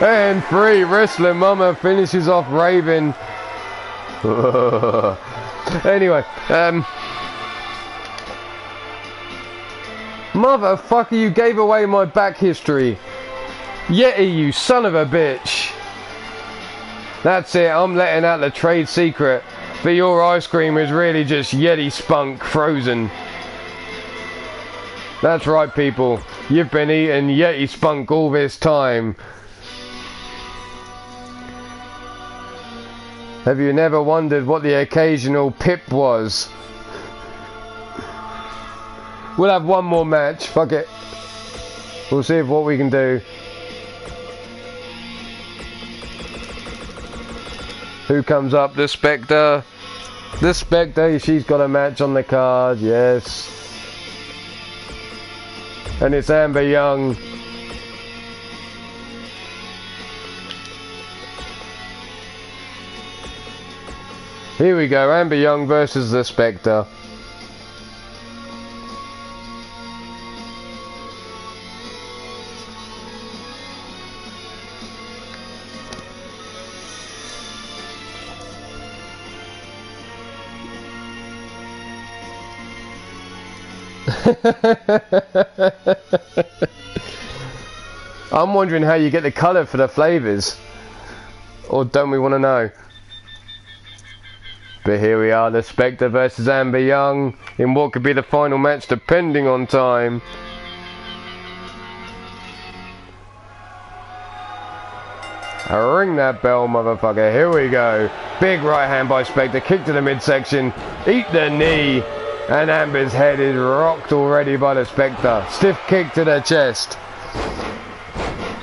and 3. Wrestling Mama finishes off Raven. Anyway, motherfucker, you gave away my back history. Yeti, you son of a bitch. That's it, I'm letting out the trade secret. But your ice cream is really just Yeti spunk frozen. That's right, people. You've been eating Yeti spunk all this time. Have you never wondered what the occasional pip was? We'll have one more match. Fuck it. We'll see what we can do. Who comes up? The Spectre. The Spectre. She's got a match on the card. Yes. And it's Amber Young. Here we go, Amber Young versus the Spectre. I'm wondering how you get the colour for the flavours. Or don't we want to know? But here we are, the Spectre versus Amber Young in what could be the final match depending on time. Ring that bell, motherfucker. Here we go. Big right hand by Spectre. Kick to the midsection. Eat the knee. And Amber's head is rocked already by the Spectre. Stiff kick to the chest.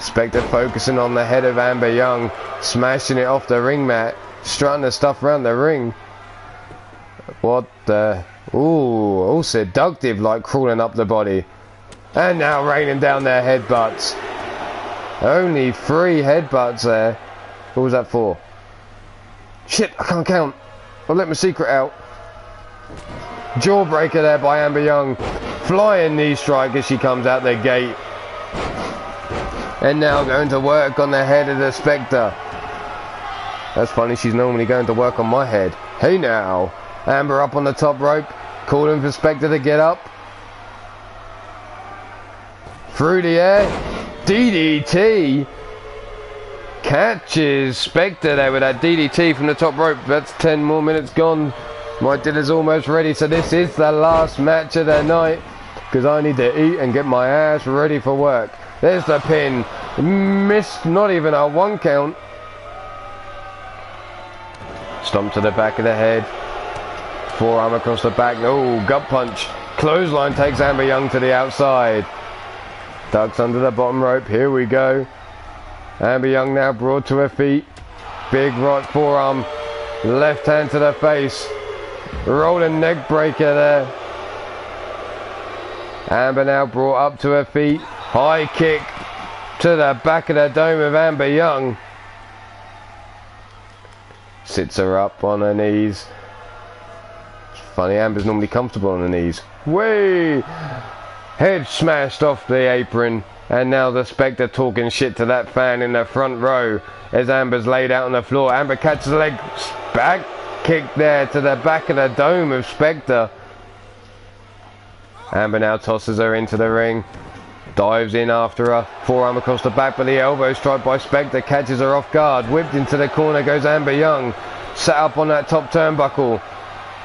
Spectre focusing on the head of Amber Young. Smashing it off the ring mat. Strutting the stuff around the ring. What the... Ooh, all seductive, like crawling up the body. And now raining down their headbutts. Only 3 headbutts there. What was that for? Shit, I can't count. I'll let my secret out. Jawbreaker there by Amber Young. Flying knee strike as she comes out the gate. And now going to work on the head of the Spectre. That's funny, she's normally going to work on my head. Hey now. Amber up on the top rope. Calling for Spectre to get up. Through the air. DDT. catches Spectre there with that DDT from the top rope. That's 10 more minutes gone. My dinner's almost ready, so this is the last match of the night because I need to eat and get my ass ready for work. There's the pin. Missed, not even a 1 count. Stomp to the back of the head. Forearm across the back. Oh, gut punch. Clothesline takes Amber Young to the outside. Ducks under the bottom rope. Here we go. Amber Young now brought to her feet. Big right forearm. Left hand to the face. Rolling neck breaker there. Amber now brought up to her feet. High kick to the back of the dome of Amber Young. Sits her up on her knees. It's funny, Amber's normally comfortable on her knees. Way! Head smashed off the apron. And now the Spectre talking shit to that fan in the front row as Amber's laid out on the floor. Amber catches the leg back kick there to the back of the dome of Spectre. Amber now tosses her into the ring. Dives in after her. Forearm across the back, but the elbow strike by Spectre catches her off guard. Whipped into the corner goes Amber Young. Sat up on that top turnbuckle.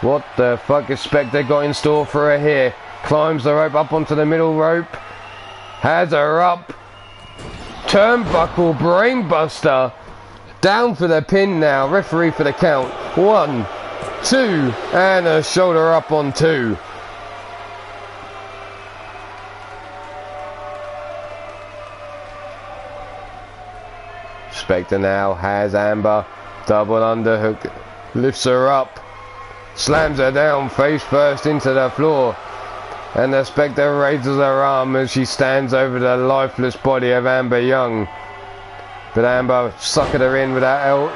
What the fuck has Spectre got in store for her here? Climbs the rope up onto the middle rope. Has her up. Turnbuckle brainbuster. Down for the pin now. Referee for the count. 1, 2, and a shoulder up on 2. Spectre now has Amber. Double underhook. Lifts her up. Slams her down face first into the floor. And the Spectre raises her arm as she stands over the lifeless body of Amber Young. But Amber suckered her in with that L.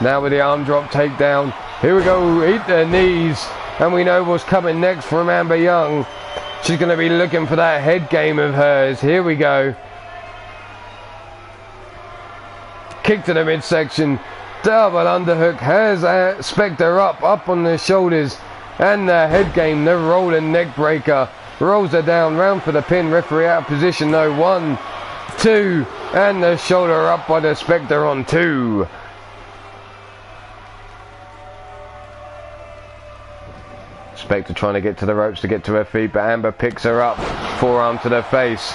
Now with the arm drop takedown. Here we go, eat the knees. And we know what's coming next from Amber Young. She's going to be looking for that head game of hers. Here we go. Kick to the midsection. Double underhook has Spectre up on the shoulders. And the head game, the rolling neck breaker. Rolls her down, round for the pin. Referee out of position though. 1, 2, and the shoulder up by the Spectre on 2. Spectre trying to get to the ropes to get to her feet, but Amber picks her up. Forearm to the face.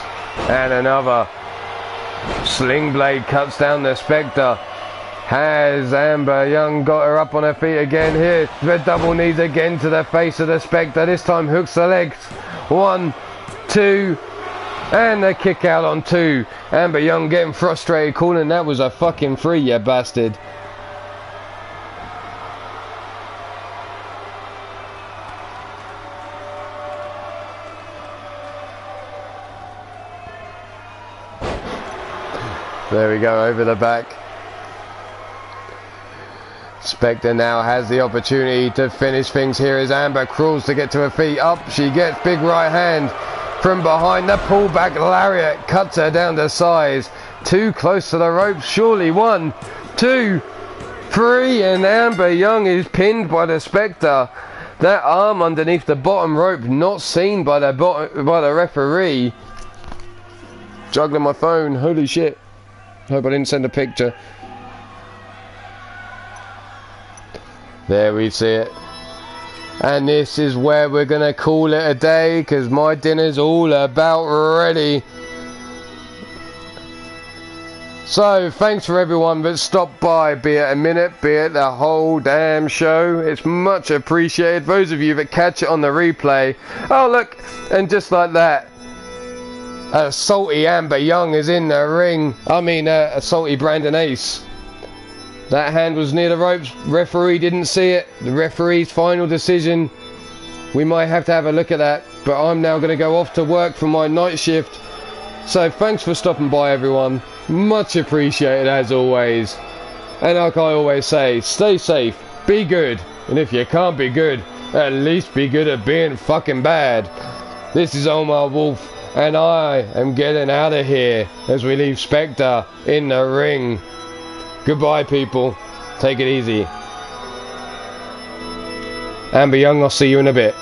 And another. Sling blade cuts down the Spectre. Has Amber Young got her up on her feet again here. The double knees again to the face of the Spectre. This time hooks the legs. 1, 2, and the kick out on 2. Amber Young getting frustrated, calling that was a fucking 3, you bastard. There we go, over the back. Spectre now has the opportunity to finish things here as Amber crawls to get to her feet. Up she gets, big right hand from behind. The pullback lariat cuts her down to size. Too close to the ropes, surely. 1, 2, 3, and Amber Young is pinned by the Spectre. That arm underneath the bottom rope, not seen by the referee. Juggling my phone, holy shit. Hope I didn't send a picture. There we see it. And this is where we're going to call it a day, because my dinner's all about ready. So, thanks for everyone that stopped by, be it a minute, be it the whole damn show. It's much appreciated. Those of you that catch it on the replay. Oh, look, and just like that, a salty Amber Young is in the ring. I mean, a salty Brandon Ace. That hand was near the ropes. Referee didn't see it. The referee's final decision. We might have to have a look at that. But I'm now going to go off to work for my night shift. So thanks for stopping by, everyone. Much appreciated as always. And like I always say, stay safe, be good. And if you can't be good, at least be good at being fucking bad. This is Ulmarwolf, and I am getting out of here as we leave Spectre in the ring. Goodbye, people. Take it easy. Amber Young, I'll see you in a bit.